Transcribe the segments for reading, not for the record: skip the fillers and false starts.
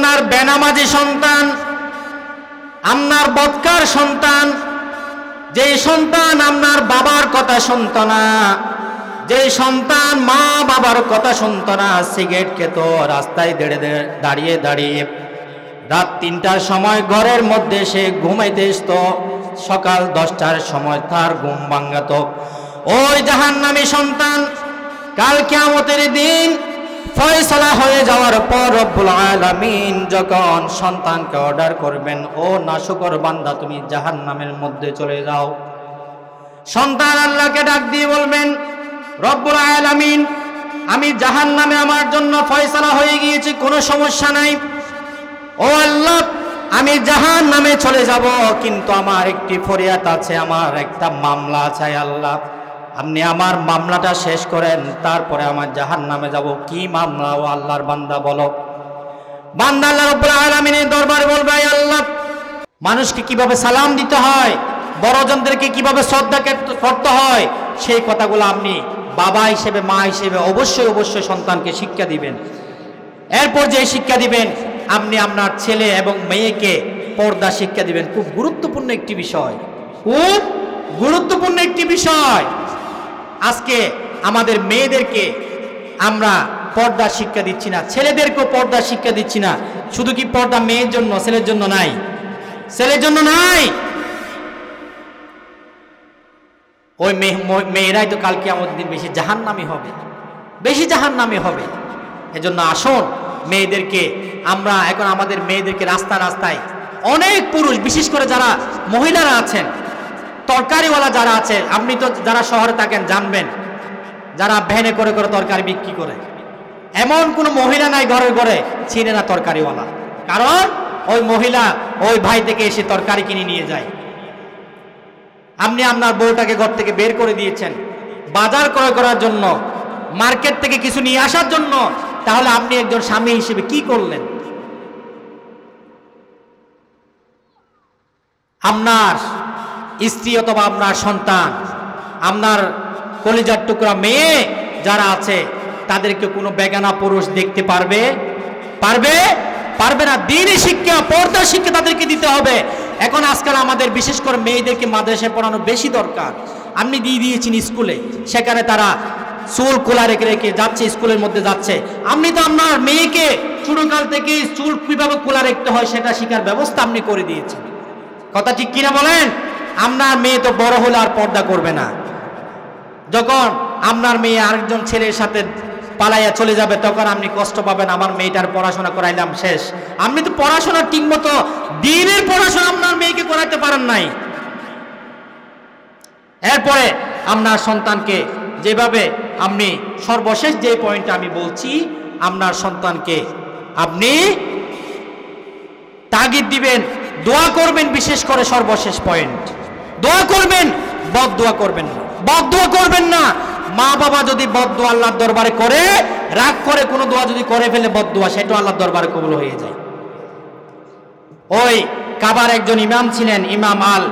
আপনার বেনামাজি সন্তান, আপনার বদকার সন্তান, যে সন্তান আপনার বাবার কথা শুনতো না, যে সন্তান মা বাবার কথা শুনতো না, সিগারেট খেত, রাস্তায় দাঁড়িয়ে দাঁড়িয়ে রাত ৩টার সময় ঘরের মধ্যে সে ঘুমাইতে আসতো, সকাল 10টার সময় তার ঘুম ভাঙাত, ওই জাহান্নামী সন্তান কাল কিয়ামতের দিন ফয়সালা হয়ে যাওয়ার পর রব্বুল আলামিন যখন সন্তানকে অর্ডার করবেন, ও নাশকর বান্দা তুমি জাহান্নামের মধ্যে চলে যাও, সন্তান আল্লাহকে ডাক দিয়ে বলবেন, রব্বুল আলামিন আমি জাহান্নামে আমার জন্য ফয়সালা হয়ে গিয়েছে, কোনো সমস্যা নাই, ও আল্লাহ আমি জাহান্নামে চলে যাব, কিন্তু আমার একটি ফরিয়াদ আছে, আমার একটা মামলা আছে, আল্লাহ আপনি আমার মামলাটা শেষ করেন, তারপরে আমার জাহান্নামে যাব। কি মামলা ও আল্লাহর বান্দা বলো? বান্দা আল্লাহ রাব্বুল আলামিনের দরবারে বলবে, আল্লাহ মানুষকে কিভাবে সালাম দিতে হয়, বড়জনদেরকে কিভাবে শ্রদ্ধা করতে হয়, সেই কথাগুলো আপনি বাবা হিসেবে মা হিসেবে অবশ্যই অবশ্যই সন্তানকে শিক্ষা দিবেন। এরপর যে শিক্ষা দিবেন, আপনি আপনার ছেলে এবং মেয়েকে পর্দা শিক্ষা দিবেন। খুব গুরুত্বপূর্ণ একটি বিষয়, খুব গুরুত্বপূর্ণ একটি বিষয়। আজকে আমাদের মেয়েদেরকে আমরা পর্দা শিক্ষা দিচ্ছি না, ছেলেদেরকেও পর্দা শিক্ষা দিচ্ছি না। শুধু কি পর্দা মেয়ের জন্য, ছেলের জন্য নাই? ছেলের জন্য নাই। ওই মেয়েরাই তো কালকে আমাদের দিন বেশি জাহান্নামী হবে, বেশি জাহান্নামী হবে। এজন্য আসুন মেয়েদেরকে আমরা এখন আমাদের মেয়েদেরকে রাস্তায় অনেক পুরুষ, বিশেষ করে যারা মহিলারা আছেন, তরকারিওয়ালা যারা আছে, আপনি তো যারা শহরে থাকেন জানবেন, যারা ভ্যানে করে করে তরকারি বিক্রি করে, এমন কোনো মহিলা নাই ঘরে ঘরে চিনে না তরকারিওয়ালা, কারণ ওই মহিলা ওই ভাই থেকে এসে তরকারি কিনে নিয়ে যায়। আপনি আপনার বউটাকে ঘর থেকে বের করে দিয়েছেন বাজার ক্রয় করার জন্য, মার্কেট থেকে কিছু নিয়ে আসার জন্য, তাহলে আপনি একজন স্বামী হিসেবে কি করলেন? আপনার স্ত্রী অথবা আপনার সন্তান, আপনার কলিজার টুকরা মেয়ে যারা আছে, তাদেরকে কোনো বেগানা পুরুষ দেখতে পারবে? পারবে না। দ্বীনি শিক্ষা, পর্দা শিক্ষা তাদেরকে দিতে হবে। এখন আজকাল আমাদের বিশেষ করে মেয়েদেরকে মাদ্রাসায় পড়ানো বেশি দরকার। আপনি দিয়ে দিয়েছেন স্কুলে, সেখানে তারা চুল খোলা রেখে রেখে যাচ্ছে, স্কুলের মধ্যে যাচ্ছে। আপনি তো আপনার মেয়েকে ছোটকাল থেকে চুল কিভাবে খোলা রাখতে হয় সেটা শেখার ব্যবস্থা আপনি করে দিয়েছেন। কথা ঠিক কিনা বলেন? আপনার মেয়ে তো বড় হলে আর পর্দা করবে না। যখন আপনার মেয়ে আরেকজন ছেলের সাথে পালাইয়া চলে যাবে, তখন আপনি কষ্ট পাবেন, আমার মেয়েটার পড়াশোনা করাইলাম শেষ। আপনি তো পড়াশোনা ঠিক মতো দ্বীনের পড়াশোনা আপনার মেয়েকে করাইতে পারেন নাই। এরপরে আপনার সন্তানকে যেভাবে আপনি, সর্বশেষ যে পয়েন্টটা আমি বলছি, আপনার সন্তানকে আপনি তাগিদ দিবেন, দোয়া করবেন। বিশেষ করে সর্বশেষ পয়েন্ট, দোয়া করবেন, বদদোয়া করবেন না। বদদোয়া করবেন না। মা বাবা যদি বদদোয়া আল্লাহর দরবারে করে, রাগ করে কোনো দোয়া যদি করে ফেলে বদদোয়া, সেটা আল্লাহর দরবারে কবুল হয়ে যায়। ওই কাবার একজন ইমাম ছিলেন, ইমাম আল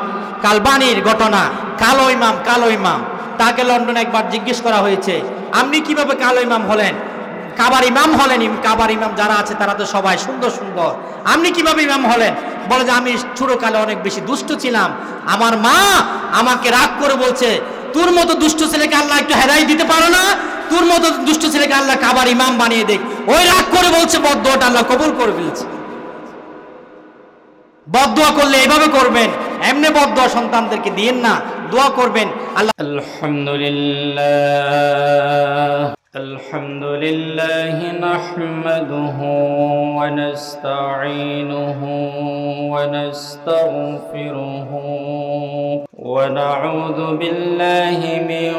কালবানির ঘটনা, কালো ইমাম। তাকে লন্ডনে একবার জিজ্ঞেস করা হয়েছে, আপনি কিভাবে কালো ইমাম হলেন? কাবার ইমাম হলেন। কাবার ইমাম যারা আছে তারা তো সবাই সুন্দর সুন্দর, আপনি কিভাবে ইমাম হলেন? বলে যে আমি ছোটকালে অনেক বেশি দুষ্ট ছিলাম, আমার মা আমাকে রাগ করে বলছে, তোর মতো দুষ্ট ছেলেকে আল্লাহ একটু হেদায়েত দিতে পারো না? তোর মতো দুষ্ট ছেলেকে আল্লাহ কাবার ইমাম বানিয়ে দেখ। ওই রাগ করে বলছে, বদদোয়াটা আল্লাহ কবুল করে ফেলছে। বদদোয়া করলে এভাবে করবেন, এমনি বদদোয়া সন্তানদেরকে দিয়েন না, দোয়া করবেন। আল্লাহ আলহামদুলিল্লাহ নাহমাদুহু ওয়া নাস্তাঈনুহু ওয়া নাস্তাগফিরুহু ওয়া নাউযু বিল্লাহি মিন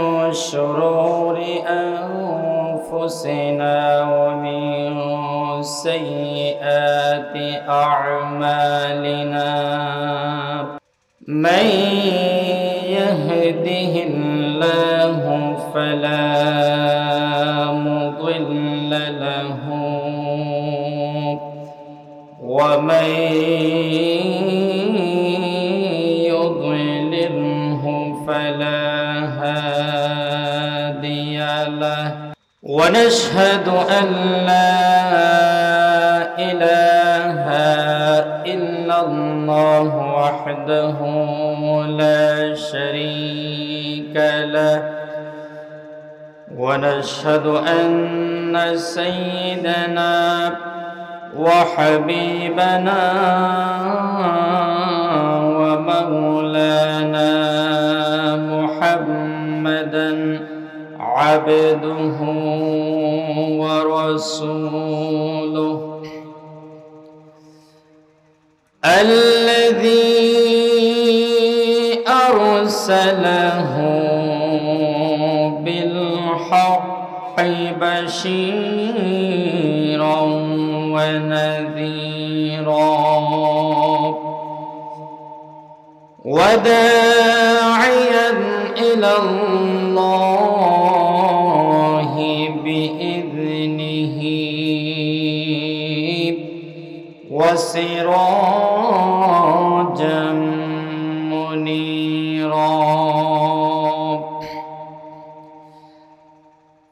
শুরুরি আনফুসিনা ওয়া মিন সাইয়্যাতি আ'মালিনা মান ইয়াহদিহিল্লাহু ফালা مضل له ومن يضلله فلا هادي له ونشهد أن لا إله إلا الله وحده لا شريك له ونشهد أن سيدنا وحبيبنا ومولانا محمدا عبده ورسوله الذي أرسله بالحق بشيرا ونذيرا وداعيا إلى الله بإذنه وسراجا منيرا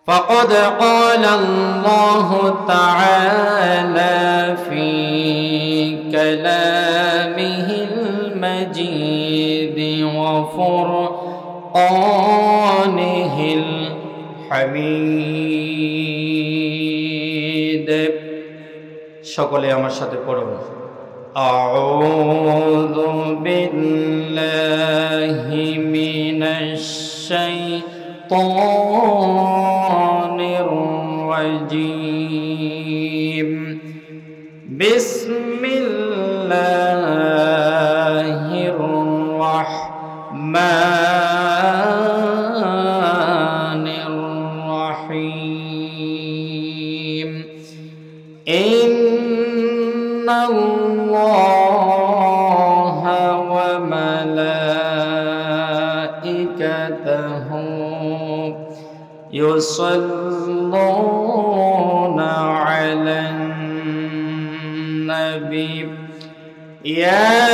فقد قال الله تعالى في كلامه المجيد وفرقانه الحميد সকলে আমার সাথে পড়ুন আউযু বিল্লাহি মিনাশ শাইতানির রাজীম বিসমিল্লাহির রাহমানির রাহিম إن الله وملائكته يصلون على النبي يا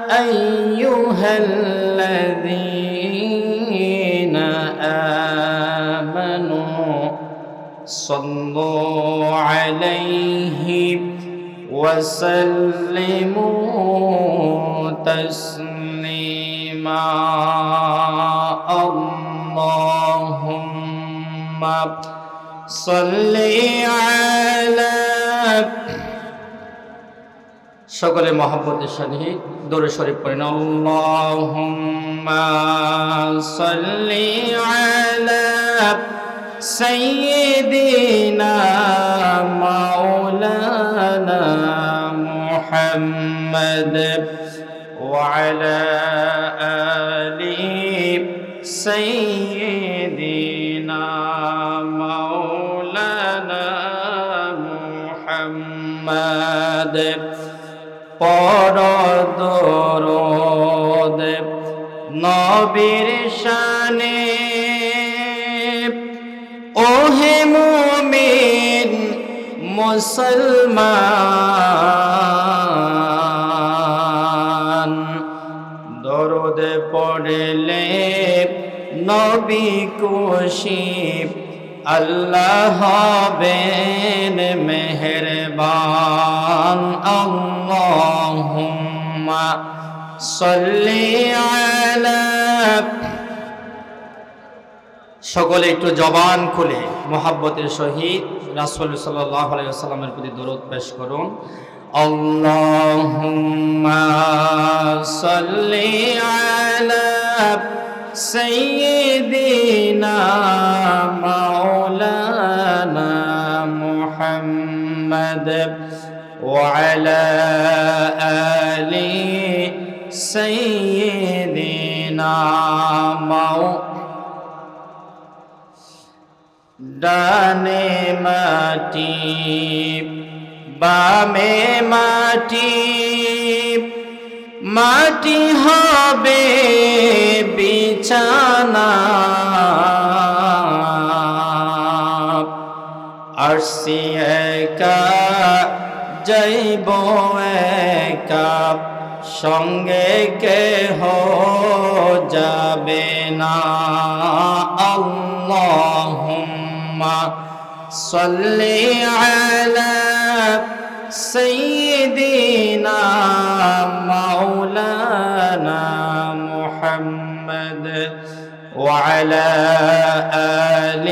أيها الذين آمنوا صلوا عليه وسلموا تسليما اللهم صل على সকলে মহব্বতের সাথে দরুদ শরীফ পড়েন আল্লাহুম্মা সাল্লি আলা سيدنا مولانا محمد وعلى آل سيدنا مولانا محمد পরদরুদ নবীর শানে ওহে মুমিন মুসলমান দরুদ পড়লে নবী খুশি আল্লাহ হবেন মেহেরবান আল্লাহুম্মা সাল্লি আলা সকলে একটু জবান খুলে মুহাব্বতের সহিত রাসূল সাল্লাল্লাহু আলাইহি ওয়াসাল্লামের প্রতি দরুদ পেশ করুন আল্লাহুম্মা সাল্লি আলা সাইয়্যিদিনা মাওলানা মুহাম্মদ ওয়া আলা আলি সাইয়্যিদিনা ডানে মাটি বামে মাটি মাটি হবে বিছানা আরশি একা যাইব একা সঙ্গে কেহ যাবে না আল্লাহুম্মা সাল্লি আলা سيدنا مولانا محمد وعلى آل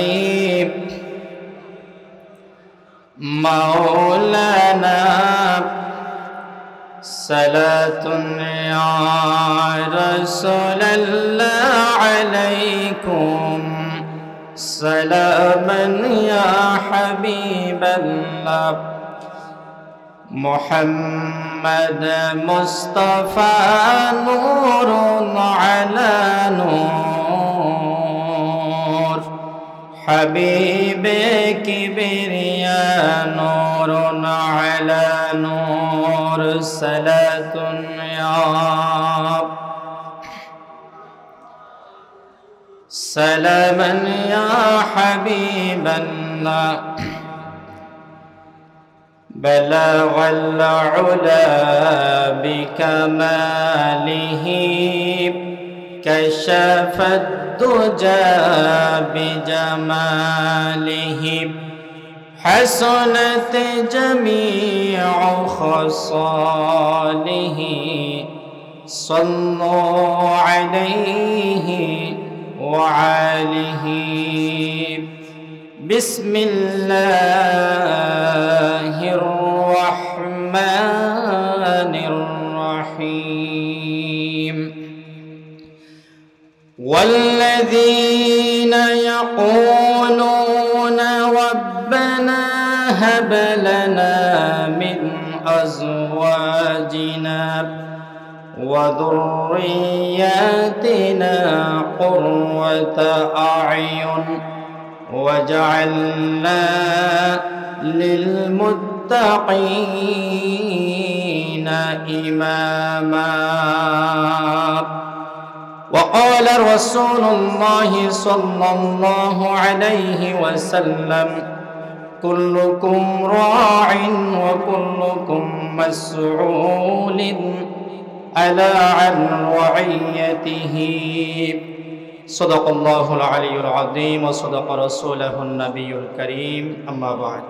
مولانا صلاة يا رسول الله عليكم سلاما يا حبيب الله محمد مصطفى نور على نور حبيب كبرياء نور على نور صلاة يا سلاما يا حبيب الله بلغ العلا بكماله كشف الدجى بجماله حسنت جميع خصاله صلوا عليه وعليه بسم الله الرحمن الرحيم والذين يقولون ربنا هب لنا من أزواجنا وذرياتنا قرة أعين وجعلنا للمتقين إماما وقال رسول الله صلى الله عليه وسلم كلكم راع وكلكم مسؤول عن رعيته صدق الله العلي العظيم وصدق رسوله النبي الكريم أما بعد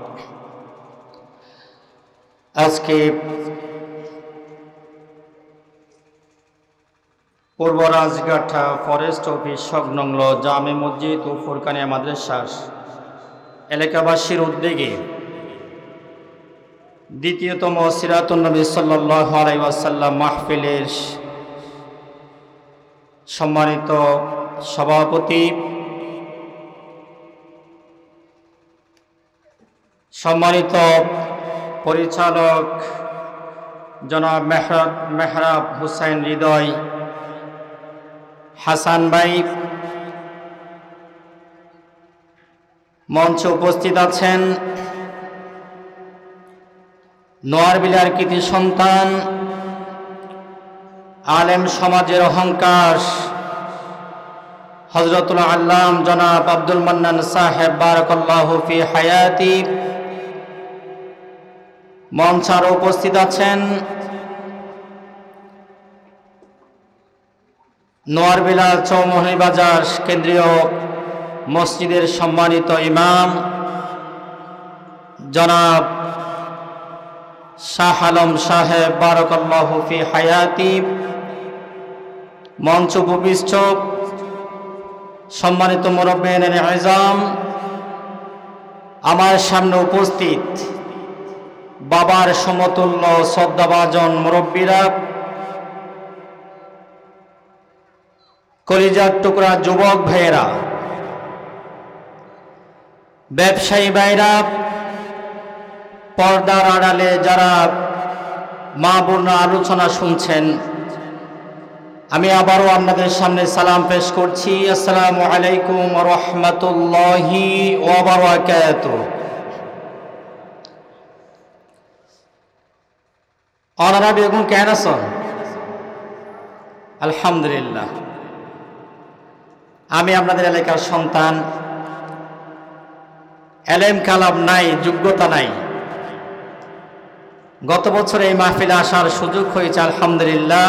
আজকে পূর্ব রাজগাঠা ফরেস্ট অফিস সংলগ্ন জামে মসজিদ ও ফুরকানিয়া মাদ্রাসা এলাকাবাসীর উদ্যোগে দ্বিতীয়তম সিরাতুন নবী সাল্লাল্লাহু আলাইহি ওয়াসাল্লাম মাহফিলের সম্মানিত সভাপতি, সম্মানিত পরিচালক জনাব মেহরাব হুসাইন হৃদয় হাসান ভাই, মঞ্চে উপস্থিত আছেন নোয়ারবিলার কৃতি সন্তান, আলেম সমাজের অহংকার হযরতুল আল্লাম জনাব আব্দুল মান্নান সাহেব বারাকাল্লাহু ফি হায়াতি। মঞ্চে আরো উপস্থিত আছেন নোয়ারবিলা চৌমুহনী বাজার কেন্দ্রীয় মসজিদের সম্মানিত ইমাম জনাব শাহ আলম সাহেব বারাকাল্লাহু ফি হায়াতি। মঞ্চ উপবিষ্ট সম্মানিত মুরব্বিয়ানে আযম, আমার সামনে উপস্থিত বাবার সমতুল্য শ্রদ্ধাভাজন মুরব্বীরা, কলিজার টুকরা যুবক ভাইয়েরা, ব্যবসায়ী ভাইরা, পর্দার আড়ালে যারা মা বোনরা আলোচনা শুনছেন, আমি আবারও আপনাদের সামনে সালাম পেশ করছি। আসসালামু আলাইকুম ওয়া রাহমাতুল্লাহি ওয়া বারাকাতুহু। আপনারা বেগুন কেন আছেন? আলহামদুলিল্লাহ। আমি আপনাদের এলাকার সন্তান, এলেম কালাম নাই, যোগ্যতা নাই। গত বছর এই মাহফিলে আসার সুযোগ হয়েছে আলহামদুলিল্লাহ।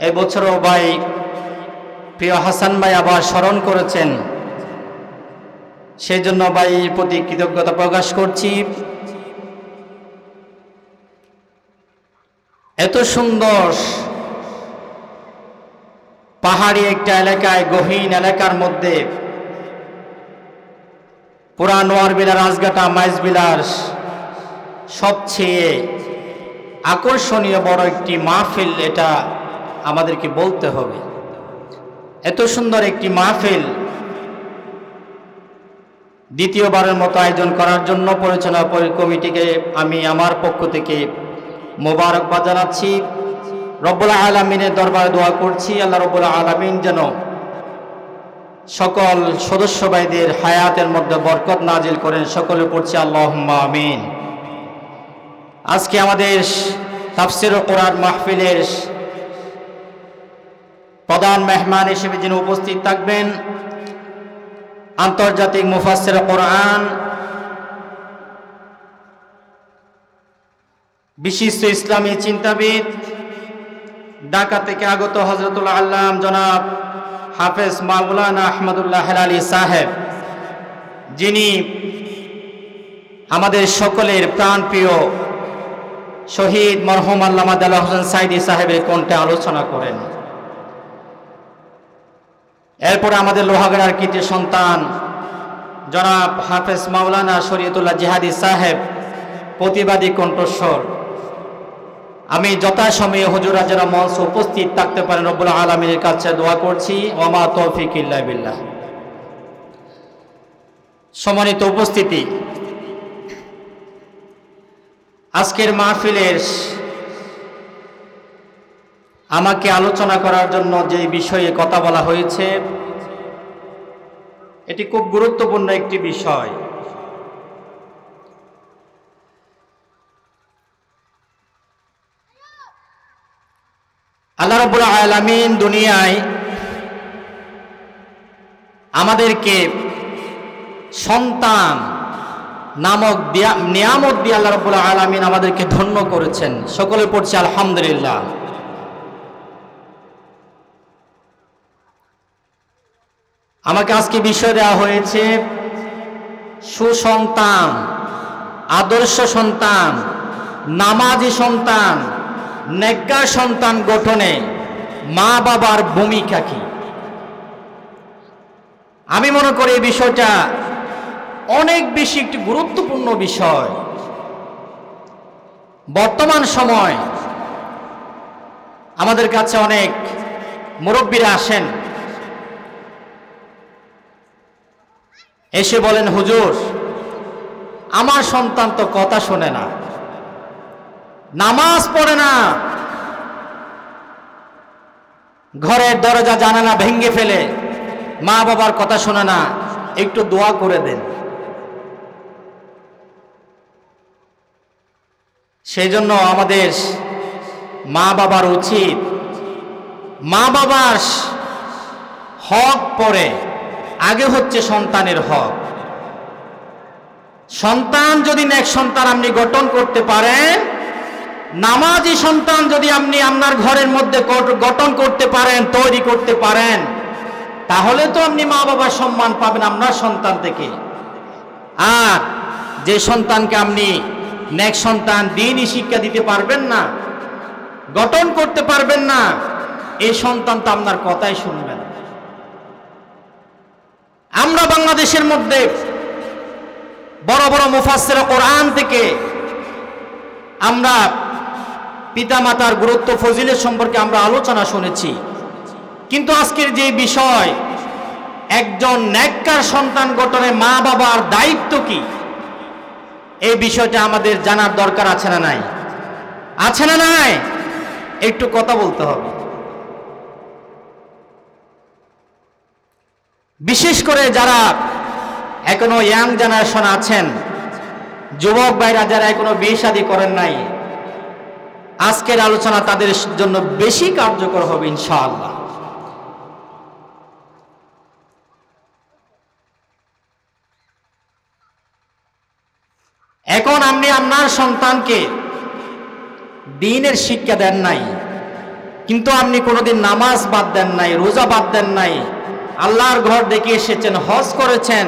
এই বছরও ভাই প্রিয় হাসান ভাই আবার স্মরণ করেছেন, সেই জন্য ভাই প্রতি কৃতজ্ঞতা প্রকাশ করছি। এত সুন্দর পাহাড়ি একটা এলাকায়, গহীন এলাকার মধ্যে পুরা নোয়ারবিলা, রাজঘাটা, মাইজবিলার সবচেয়ে আকর্ষণীয় বড় একটি মাহফিল, এটা আমাদেরকে বলতে হবে। এত সুন্দর একটি মাহফিল দ্বিতীয়বারের মতো আয়োজন করার জন্য পরিচালনা কমিটিকে আমি আমার পক্ষ থেকে মোবারকবাদ জানাচ্ছি। রব্বুল আলামিনের দরবারে দোয়া করছি, আল্লাহ রব্বুল আলামিন যেন সকল সদস্য ভাইদের হায়াতের মধ্যে বরকত নাজিল করেন। সকলে পড়ছি আল্লাহুম্মা আমিন। আজকে আমাদের তাফসীর কোরআন মাহফিলের প্রধান মেহমান হিসেবে যিনি উপস্থিত থাকবেন, আন্তর্জাতিক মুফাসসির কোরআন, বিশিষ্ট ইসলামী চিন্তাবিদ, ঢাকা থেকে আগত হযরতুল আল্লাম জনাব হাফেজ মাওলানা আহমদুল্লাহ হেলালী সাহেব, যিনি আমাদের সকলের প্রাণপ্রিয় শহীদ মরহুম আল্লামা দেলোয়ার হোসেন সাইদি সাহেবের কণ্ঠে আলোচনা করেন। এরপরে আমাদের লোহাগাড়ার কৃতি সন্তান জনাব হাফেজ মাওলানা শরীয়তুল্লাহ জিহাদি সাহেব প্রতিবাদী কণ্ঠস্বর। আমি যথাসময়ে হুজুরা যারা মঞ্চে উপস্থিত থাকতে পারেন রব্বুল আলামিনের কাছে দোয়া করছি, ওমা তৌফিক ইল্লা বিল্লাহ। সম্মানিত উপস্থিতি, আজকের মাহফিলের আমাকে আলোচনা করার জন্য যে বিষয়ে কথা বলা হয়েছে, এটি খুব গুরুত্বপূর্ণ একটি বিষয়। আল্লাহ রাব্বুল আলামিন দুনিয়ায় আমাদেরকে সন্তান নামক নিয়ামত দিয়ে আল্লাহ রাব্বুল আলামিন আমাদেরকে ধন্য করেছেন। সকলে পড়ছি আলহামদুলিল্লাহ। আমাকে আজকে বিষয় দেওয়া হয়েছে সুসন্তান, আদর্শ সন্তান, নামাজি সন্তান, নেককার সন্তান গঠনে মা বাবার ভূমিকা কি। আমি মনে করি এই বিষয়টা অনেক বেশি একটি গুরুত্বপূর্ণ বিষয়। বর্তমান সময় আমাদের কাছে অনেক মুরব্বীরা আসেন, এসে বলেন, হুজুর আমার সন্তান তো কথা শোনে না, নামাজ পড়ে না, ঘরের দরজা জানালা ভেঙে ফেলে, মা বাবার কথা শোনে না, একটু দোয়া করে দেন। সেই জন্য আমাদের মা বাবার উচিত মা বাবার হক পরে আগে হচ্ছে সন্তানের হক। সন্তান যদি নেক সন্তান আপনি গঠন করতে পারেন, নামাজি সন্তান যদি আপনি আপনার ঘরের মধ্যে গঠন করতে পারেন, তৈরি করতে পারেন, তাহলে তো আপনি মা বাবার সম্মান পাবেন আপনার সন্তান থেকে। আর যে সন্তানকে আপনি নেক সন্তান দ্বীনি শিক্ষা দিতে পারবেন না, গঠন করতে পারবেন না, এই সন্তান তো আপনার কথাই শুনবে না। আমরা বাংলাদেশের মধ্যে বড় বড় মুফাসসির কোরআন থেকে আমরা পিতামাতার গুরুত্ব ফজিলত সম্পর্কে আমরা আলোচনা শুনেছি, কিন্তু আজকের যে বিষয় একজন নেককার সন্তান গঠনে মা বাবার দায়িত্ব কি, এই বিষয়টা আমাদের জানার দরকার আছে না নাই? আছে না নাই? একটু কথা বলতে হবে। বিশেষ করে যারা এখনো ইয়াং জেনারেশন আছেন, যুবক ভাইরা যারা এখনো বিয়ে শাদী করেন নাই, আজকের আলোচনা তাদের জন্য বেশি কার্যকর হবে ইনশাআল্লাহ। এখন আপনি আপনার সন্তানকে দ্বীনের শিক্ষা দেন নাই, কিন্তু আপনি কোনোদিন নামাজ বাদ দেন নাই, রোজা বাদ দেন নাই, আল্লাহর ঘর দেখে এসেছেন, হজ করেছেন,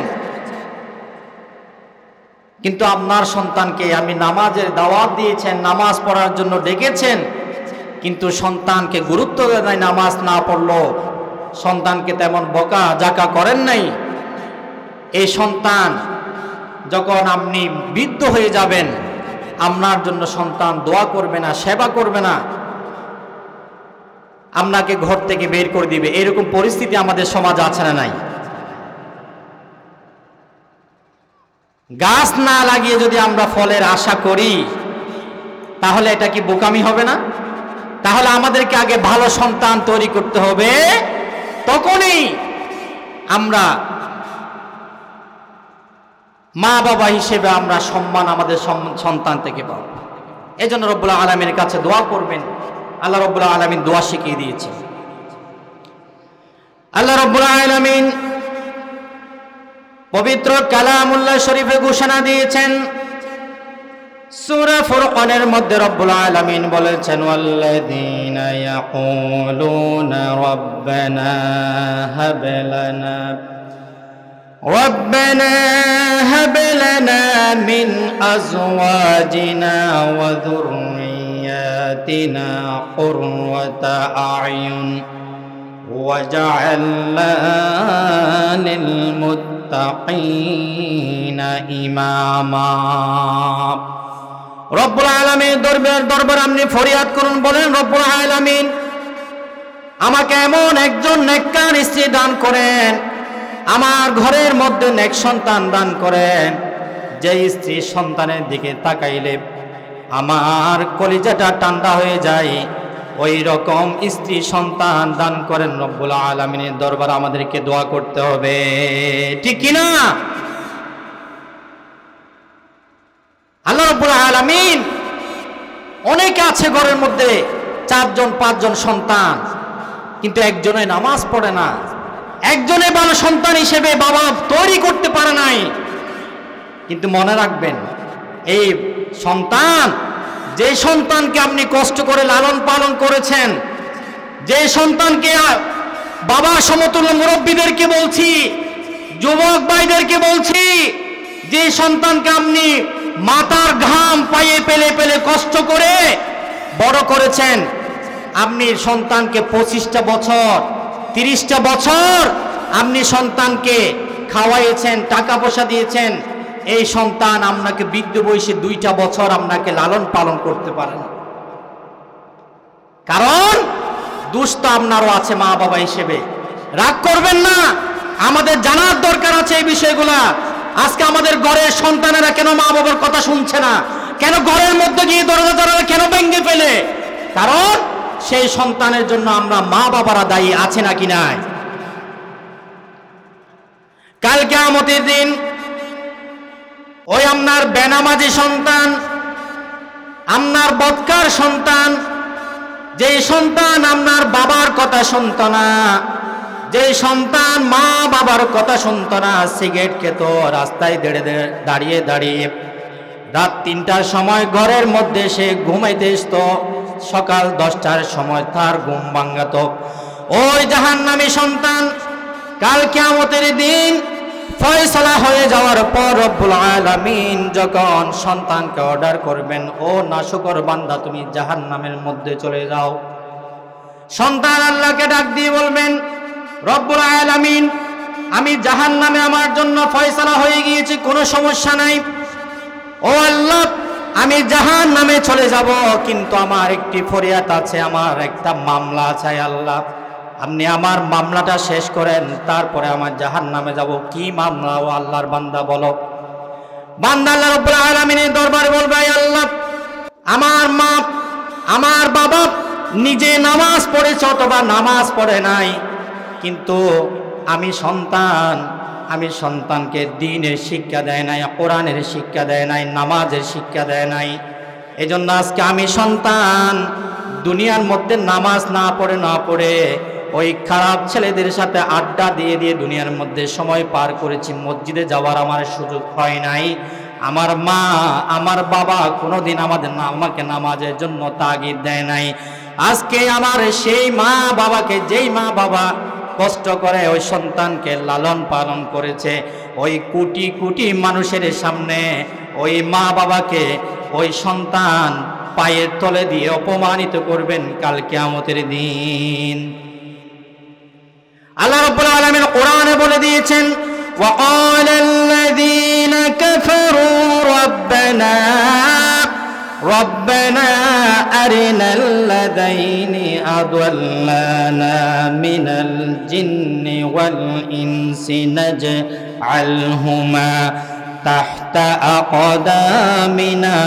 কিন্তু আপনার সন্তানকে আপনি নামাজের দাওয়াত দিয়েছেন, নামাজ পড়ার জন্য ডেকেছেন, কিন্তু সন্তানকে গুরুত্ব দেয়, নামাজ না পড়লো, সন্তানকে তেমন বকা জাকা করেন নাই। এই সন্তান যখন আপনি বৃদ্ধ হয়ে যাবেন, আপনার জন্য সন্তান দোয়া করবে না, সেবা করবে না, আপনাকে ঘর থেকে বের করে দিবে। এরকম পরিস্থিতি আমাদের সমাজে আছে না নাই? গাছ না লাগিয়ে যদি আমরা ফলের আশা করি, তাহলে এটা কি বোকামি হবে না? তাহলে আমাদেরকে আগে ভালো সন্তান তৈরি করতে হবে, তখনই আমরা মা বাবা হিসেবে আমরা সম্মান আমাদের সন্তান থেকে পাবো। এই জন্য রব্বুল আলামিনের কাছে দোয়া করবেন। আল্লাহ রব্বুল আলামিন দোয়া শিখিয়ে দিয়েছে। আল্লাহ রব্বুল আলামিন পবিত্র কালামুল্লাহ শরীফে ঘোষণা দিয়েছেন, সূরা ফুরকানের মধ্যে রব্বুল আলামিন বলেছেন, ওয়াল্লাযীনা ইয়াকুলুনা রাব্বানা হাব লানা মিন আজওয়াজিনা ওয়া যুররিয়াতিনা কুররাতা আ'য়ুন ওয়াজআলনা লিল মুত্তাকিনা ইমামা। রব্বুল আলামিন দরবার আপনি ফরিয়াদ করুন, বলেন, রব্বুল আলামিন আমাকে এমন একজন নেককার স্ত্রী দান করেন, আমার ঘরের মধ্যে নেক সন্তান দান করেন, যে স্ত্রী সন্তানের দিকে তাকাইলে আমার কলিজাটা ঠান্ডা হয়ে যায়, ওই রকম স্ত্রী সন্তান দান করেন। রব্বুল আলামিনের দরবার আমাদেরকে দোয়া করতে হবে, ঠিক কিনা? আল্লাহ রাব্বুল আলামিন, অনেকে আছে ঘরের মধ্যে 4জন 5জন সন্তান, কিন্তু একজনে নামাজ পড়ে না, একজনে ভালো সন্তান হিসেবে বাবা তৈরি করতে পারে নাই। কিন্তু মনে রাখবেন, এই সন্তান, যে সন্তানকে আপনি কষ্ট করে লালন পালন করেছেন, যে সন্তানকে, বাবা সমতুল্য মুরব্বীদেরকে বলছি, যুবক ভাইদেরকে বলছি, যে সন্তানকে আপনি মাথার ঘাম পায়ে পেলে পেলে কষ্ট করে বড় করেছেন, আপনি সন্তানকে 25টা বছর 30টা বছর আপনি সন্তানকে খাওয়াইয়েছেন, টাকা পয়সা দিয়েছেন, এই সন্তান আপনাকে বৃদ্ধ বয়সে 2টা বছর আপনাকে লালন পালন করতে পারে না। কারণ দোষ তো আপনারও আছে মা বাবা হিসেবে। রাগ করবেন না, আমাদের জানার দরকার আছে এই বিষয়গুলা। আজকে আমাদের ঘরের সন্তানেরা কেন মা বাবার কথা শুনছে না, কেন ঘরের মধ্যে গিয়ে দরজা জানালা কেন ভেঙে ফেলে? কারণ সেই সন্তানের জন্য আমরা মা বাবারা দায়ী, আছে নাকি নাই? কাল কিয়ামতের দিন ওই আপনার বেনামাজি সন্তান, আপনার বদকার সন্তান, যে সন্তান আপনার বাবার কথা শুনত না, যে সন্তান মা বাবার কথা শুনত না, সিগারেট খেত, রাস্তায় দাঁড়িয়ে দাঁড়িয়ে রাত 3টার সময় ঘরের মধ্যে সে ঘুমাইতে আসতো, সকাল 10টার সময় তার ঘুম ভাঙাত, ওই জাহান্নামী সন্তান কাল কিয়ামতের দিন ফয়সালা হয়ে যাওয়ার পর রব্বুল আলামিন যখন সন্তানকে অর্ডার করবেন, ও নাশকর বান্দা, তুমি জাহান্নামের মধ্যে চলে যাও, সন্তান আল্লাহকে ডাক দিয়ে বলবেন, রব্বুল আলামিন আমি জাহান্নামে আমার জন্য ফয়সালা হয়ে গিয়েছে, কোনো সমস্যা নাই, ও আল্লাহ আমি জাহান্নামে চলে যাব, কিন্তু আমার একটি ফরিয়াদ আছে, আমার একটা মামলা আছে, আল্লাহ আপনি আমার মামলাটা শেষ করেন, তারপরে আমার জাহান্নামে যাব। কি মামলা? ও আল্লাহর বান্দা বলো। বান্দা আল্লাহ রাব্বুল আলামিনের দরবারে বলবে, আল্লাহ আমার মা আমার বাবা নিজে নামাজ পড়েছে অথবা নামাজ পড়ে নাই, কিন্তু আমি সন্তানকে দ্বীনের শিক্ষা দেয় নাই, কোরআনের শিক্ষা দেয় নাই, নামাজের শিক্ষা দেয় নাই। এজন্য আজকে আমি সন্তান দুনিয়ার মধ্যে নামাজ না পড়ে ওই খারাপ ছেলেদের সাথে আড্ডা দিয়ে দুনিয়ার মধ্যে সময় পার করেছি, মসজিদে যাওয়ার আমার সুযোগ হয় নাই। আমার মা আমার বাবা কোনোদিন আমাকে নামাজের জন্য তাগিদ দেয় নাই। আজকে আমার সেই মা বাবাকে, যেই মা বাবা কষ্ট করে ওই সন্তানকে লালন পালন করেছে, ওই কোটি কোটি মানুষের সামনে ওই মা বাবাকে ওই সন্তান পায়ের তলে দিয়ে অপমানিত করবেন কাল কিয়ামতের দিন। আল্লাহ রাব্বুল আলামিন কোরআনে বলে দিয়েছেন, وقال الذين كفروا ربنا أرنا الذين أضلانا من الجن والإنس نجعلهما تحت أقدامنا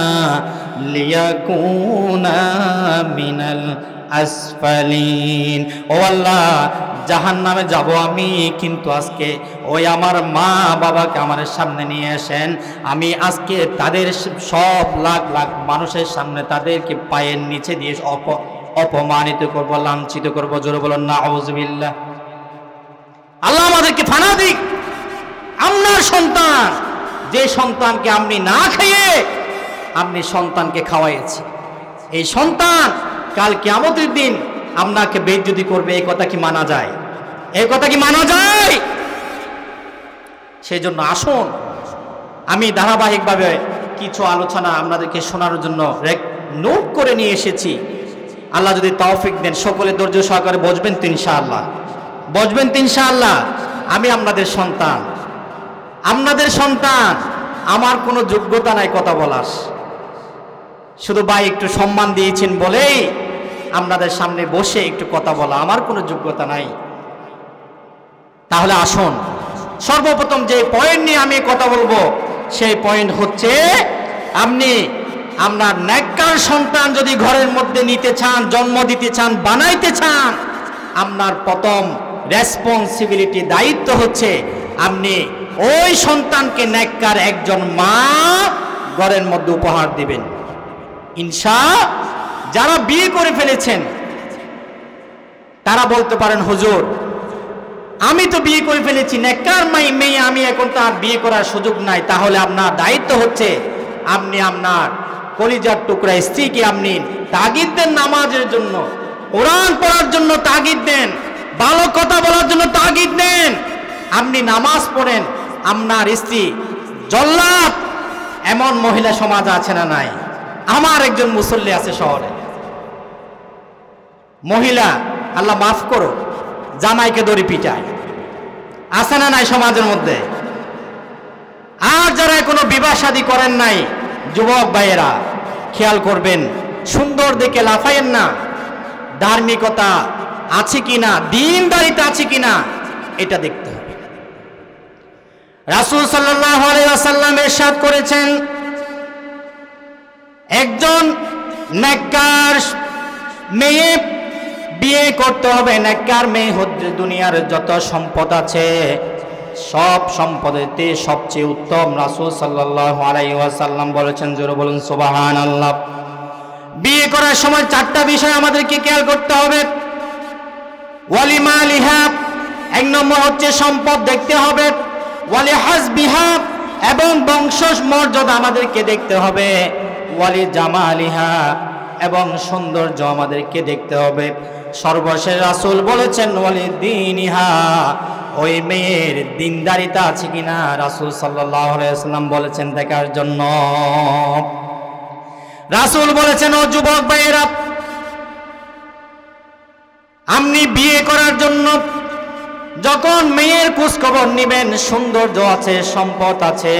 ليكونا من الأسفلين। ও আল্লাহ, জাহান্নামে যাব আমি, কিন্তু আজকে ওই আমার মা বাবাকে আমার সামনে নিয়ে আসেন, আমি আজকে তাদের সব লাখ লাখ মানুষের সামনে তাদেরকে পায়ের নিচে দিয়ে অপমানিত করব, লাঞ্ছিত করব। জোরে বলুন নাউযুবিল্লাহ। আল্লাহ আমাদেরকে ফানা দিক। আপনার সন্তান, যে সন্তানকে আপনি না খেয়ে আপনি সন্তানকে খাওয়াইয়েছেন, এই সন্তান কাল কিয়ামতের দিন আপনাকে বেইজ্জতি করবে, এই কথা কি মানা যায়? এই কথা কি মানা যায়? সেই জন্য আসুন, আমি ধারাবাহিকভাবে কিছু আলোচনা আপনাদেরকে শোনার জন্য নোট করে নিয়ে এসেছি। আল্লাহ যদি তৌফিক দেন, সকলে ধৈর্য সহকারে বসবেন তো ইনশাআল্লাহ, বসবেন তো ইনশাআল্লাহ। আমি আপনাদের সন্তান, আপনাদের সন্তান, আমার কোনো যোগ্যতা নাই কথা বলার, শুধু ভাই একটু সম্মান দিয়েছেন বলেই আপনাদের সামনে বসে একটু কথা বলা, আমার কোনো যোগ্যতা নাই। তাহলে আসুন, সর্বপ্রথম যে পয়েন্ট নিয়ে আমি কথা বলবো সেই পয়েন্ট হচ্ছে, আপনি আপনার নেককার সন্তান যদি ঘরের মধ্যে নিতে চান, জন্ম দিতে চান, বানাইতে চান, আপনার প্রথম রেসপন্সিবিলিটি, দায়িত্ব হচ্ছে আপনি ওই সন্তানকে নেককার একজন মা ঘরের মধ্যে উপহার দিবেন। যারা বিয়ে করে ফেলেছেন তারা বলতে পারেন, হুজুর আমি তো বিয়ে করে ফেলেছি, নেককার মেয়ে আমি, এখন তো আর বিয়ে করার সুযোগ নাই। তাহলে আপনার দায়িত্ব হচ্ছে আপনি আপনার কলিজার টুকরা স্ত্রীকে আপনি তাগিদ দেন, নামাজের জন্য, কোরআন পড়ার জন্য তাগিদ দেন, ভালো কথা বলার জন্য তাগিদ দেন। আপনি নামাজ পড়েন, আপনার স্ত্রী জল্লাদ এমন মহিলা সমাজ আছে না নাই? আমার একজন মুসল্লি আছে শহরে, মহিলা আল্লাহ মাফ করো, জামাইকে দড়ি পিটায়, আছে না নাই সমাজের মধ্যে? আর যারা কোনো বিবাহ শাদী করেন নাই, যুবক ভাইয়েরা খেয়াল করবেন, সুন্দর দেখে লাফায়েন না, ধার্মিকতা আছে কিনা, দ্বীনদারিতা আছে কিনা এটা দেখতে হবে। রাসূল সাল্লাল্লাহু আলাইহি ওয়াসাল্লাম ইরশাদ করেছেন, একজন নেককার মেয়ে বিয়ে করতে হবে। নেককার মেয়ে হচ্ছে দুনিয়ার যত সম্পদ আছে সব সম্পদেতে সবচেয়ে উত্তম। রাসূল সাল্লাল্লাহু আলাইহি ওয়াসাল্লাম বলেছেন, জোরে বলুন সুবহানাল্লাহ। বিয়ে করার সময় চারটা বিষয় আমাদেরকে খেয়াল করতে হবে। ওয়ালিমালিহা, এক নম্বর হচ্ছে সম্পদ দেখতে হবে। ওয়ালিহাসবিহা, এবং বংশ মর্যাদা আমাদেরকে দেখতে হবে। ওয়ালি জামালিহা, এবং সৌন্দর্য আমাদেরকে দেখতে হবে। সর্বশেষ রাসূল বলেছেন ওয়ালি দীনিহা, ওই মেয়ের দিনদারিতা আছে কিনা রাসূল সাল্লাল্লাহু আলাইহি ওয়াসাল্লাম বলেছেন দেখার জন্য। রাসূল বলেছেন, ও যুবক ভাইয়েরা, আপনি বিয়ে করার জন্য যখন মেয়ের খোঁজ খবর নেবেন, সৌন্দর্য আছে, সম্পদ আছে,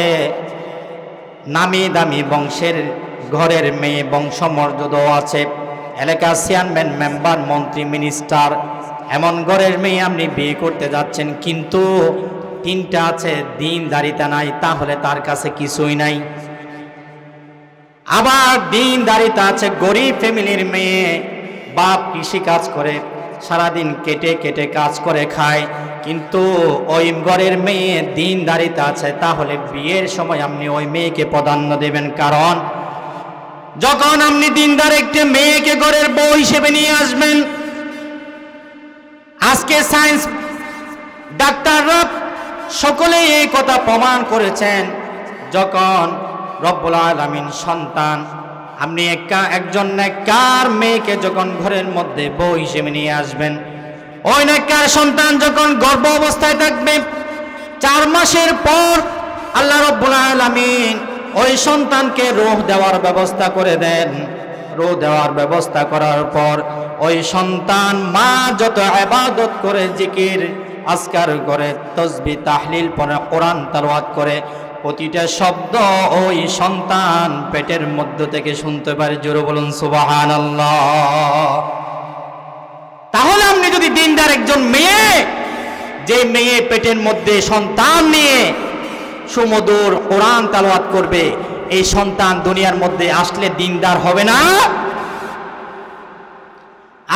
নামি দামি বংশের ঘরের মেয়ে, বংশমর্যাদাও আছে, এলাকার চেয়ারম্যান, মেম্বার, মন্ত্রী, মিনিস্টার, এমন ঘরের মেয়ে আপনি বিয়ে করতে যাচ্ছেন, কিন্তু তিনটা আছে, দিনদারিতা নাই, তাহলে তার কাছে কিছুই নাই। আবার দিনদারিতা আছে, গরিব ফ্যামিলির মেয়ে, বাপ কৃষি কাজ করে, সারাদিন কেটে কেটে কাজ করে খায়, কিন্তু ওই ঘরের মেয়ে দিনদারিতা আছে, তাহলে বিয়ের সময় আপনি ওই মেয়েকে প্রাধান্য দেবেন। কারণ যখন আপনি দিনদার একটি মেয়েকে ঘরের বউ হিসেবে নিয়ে আসবেন, আজকে সায়েন্স ডাক্তাররা সকলেই এই কথা প্রমাণ করেছেন, যখন রব্বুল আলামিন সন্তান, আপনি একজন নেককার মেয়েকে যখন ঘরের মধ্যে বউ হিসেবে নিয়ে আসবেন, ওই নেককার সন্তান যখন গর্ভ অবস্থায় থাকবে, 4 মাসের পর আল্লাহ রব্বুল আলামিন ওই সন্তানকে রূহ দেওয়ার ব্যবস্থা করে দেন। রো দেওয়ার ব্যবস্থা করার পর ওই সন্তান মা যত ইবাদত করে, জিকির আজকার করে, তাসবিহ তাহলিল পড়ে, কোরআন তেলাওয়াত করে, প্রতিটা শব্দ ওই সন্তান পেটের মধ্য থেকে শুনতে পারে। জোরে বলুন সুবহানাল্লাহ। তাহলে আপনি যদি দিনদার একজন মেয়ে, যে মেয়ে পেটের মধ্যে সন্তান নিয়ে সুমধুর কোরআন তেলাওয়াত করবে, এই সন্তান দুনিয়ার মধ্যে আসলে দিনদার হবে না?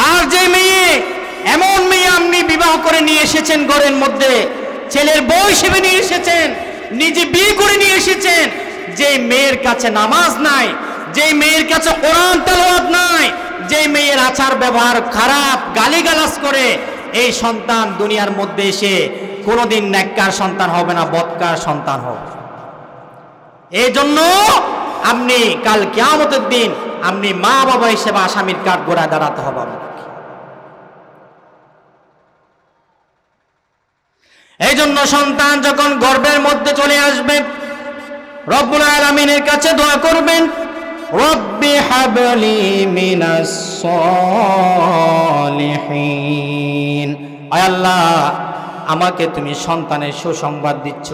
আর যে মেয়ে, এমন মেয়ে আপনি বিবাহ করে নিয়ে এসেছেন ঘরের মধ্যে, ছেলের বউ হিসেবে নিয়ে এসেছেন, নিজে বিয়ে করে নিয়ে এসেছেন, যে মেয়ের কাছে নামাজ নাই, যে মেয়ের কাছে কোরআন তেলাওয়াত নাই, যে মেয়ের আচার ব্যবহার খারাপ, গালিগালাজ করে, এই সন্তান দুনিয়ার মধ্যে এসে কোনোদিন নেককার সন্তান হবে না, বদকার সন্তান হবে। এই জন্য আপনি কাল কিয়ামতের দিন আপনি মা বাবা হিসেবে আসামির কাঠ গোড়ায় দাঁড়াতে হবে আপনাকে। এই জন্য সন্তান যখন গর্ভের মধ্যে চলে আসবে, রব্বুল আলামিনের কাছে দোয়া করবেন, রব্বি হাবলি মিনাস সালিহিন। আয় আল্লাহ, আমাকে তুমি সন্তানের সুসংবাদ দিচ্ছ,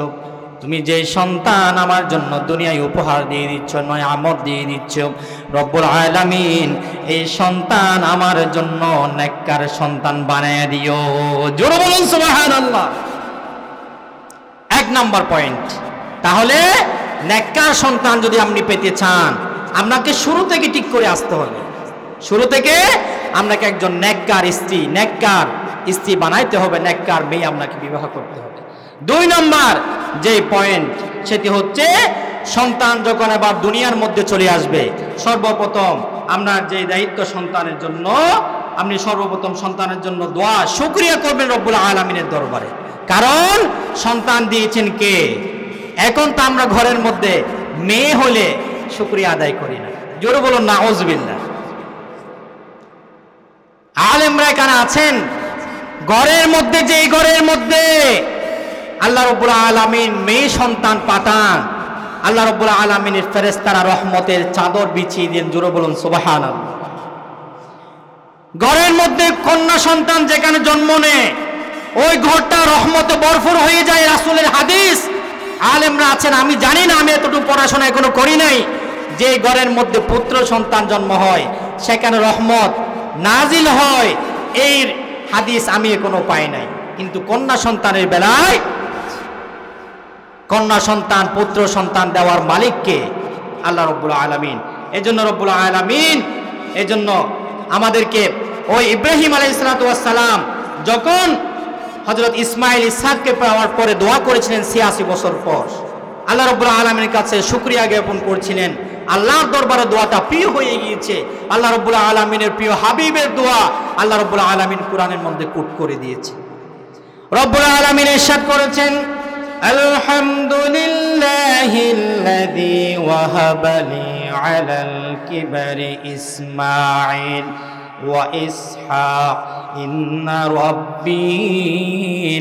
তুমি যে সন্তান আমার জন্য দুনিয়ায় উপহার দিয়ে দিচ্ছ, নয় আমদ দিয়ে দিচ্ছ, রব্বুল আলামিন এই সন্তান আমার জন্য নেককার সন্তান বানায় দিও। জোরে বলুন সুবহানাল্লাহ। এক নাম্বার পয়েন্ট। তাহলে নেককার সন্তান যদি আপনি পেতে চান, আপনাকে শুরু থেকে ঠিক করে আসতে হবে। শুরু থেকে আপনাকে একজন নেককার স্ত্রী বানাইতে হবে, নেককার মেয়ে আপনাকে বিবাহ করতে হবে। দুই নম্বর যে পয়েন্ট, সেটি হচ্ছে সন্তান যখন আবার দুনিয়ার মধ্যে চলে আসবে, সর্বপ্রথম আপনার যে দায়িত্ব সন্তানের জন্য, আপনি সর্বপ্রথম সন্তানের জন্য দোয়া শুকরিয়া করবেন রব্বুল আলামিনের দরবারে। কারণ সন্তান দিয়েছেন কে? এখন তো আমরা ঘরের মধ্যে মেয়ে হলে শুকরিয়া আদায় করি না। জোরে বলুন নাউজুবিল্লাহ। আলেমরা এখানে আছেন, ঘরের মধ্যে, যেই ঘরের মধ্যে আল্লাহ রাব্বুল আলামিন মেয়ে সন্তান পাঠান, আল্লাহ রাব্বুল আলামিনের ফেরেশতারা রহমতের চাদর বিছিয়ে দেন। জোরে বলুন সুবহানাল্লাহ। ঘরের মধ্যে কন্যা সন্তান যেখানে জন্ম নেয়, ওই ঘরটা রহমতে ভরপুর হয়ে যায়। রাসূলের হাদিস। আলেমরা আছেন, আমি জানি না, আমি এতটুকু পড়াশোনা এখনো করি নাই, যে ঘরের মধ্যে পুত্র সন্তান জন্ম হয় সেখানে রহমত নাজিল হয়, এই হাদিস আমি এখনো পাই নাই। কিন্তু কন্যা সন্তানের বেলায়, কন্যা সন্তান পুত্র সন্তান দেওয়ার মালিককে? আল্লাহ রাব্বুল আলামিন। এজন্য রব্বুল আলামিন এজন্য আমাদেরকে ওই ইব্রাহিম আলাইহিস সালাম যখন হযরত ইসমাইল ইসহাককে পাওয়ার পরে দোয়া করেছিলেন 86 বছর পর, আল্লাহ রাব্বুল আলামিনের কাছে শুকরিয়া জ্ঞাপন করছিলেন। আল্লাহর দরবারে দোয়াটা প্রিয় হয়ে গিয়েছে। আল্লাহ রাব্বুল আলামিনের প্রিয় হাবিবের দোয়া আল্লাহ রাব্বুল আলামিন কোরআনের মধ্যে কোট করে দিয়েছে। রব্বুল আলামিন ইরশাদ করেছেন, আলহামদুলিল্লাহিল্লাযী ওয়াহাবা লি আলাল কিবারি ইসমাঈল ওয়া ইসহাক ইন্না রাব্বী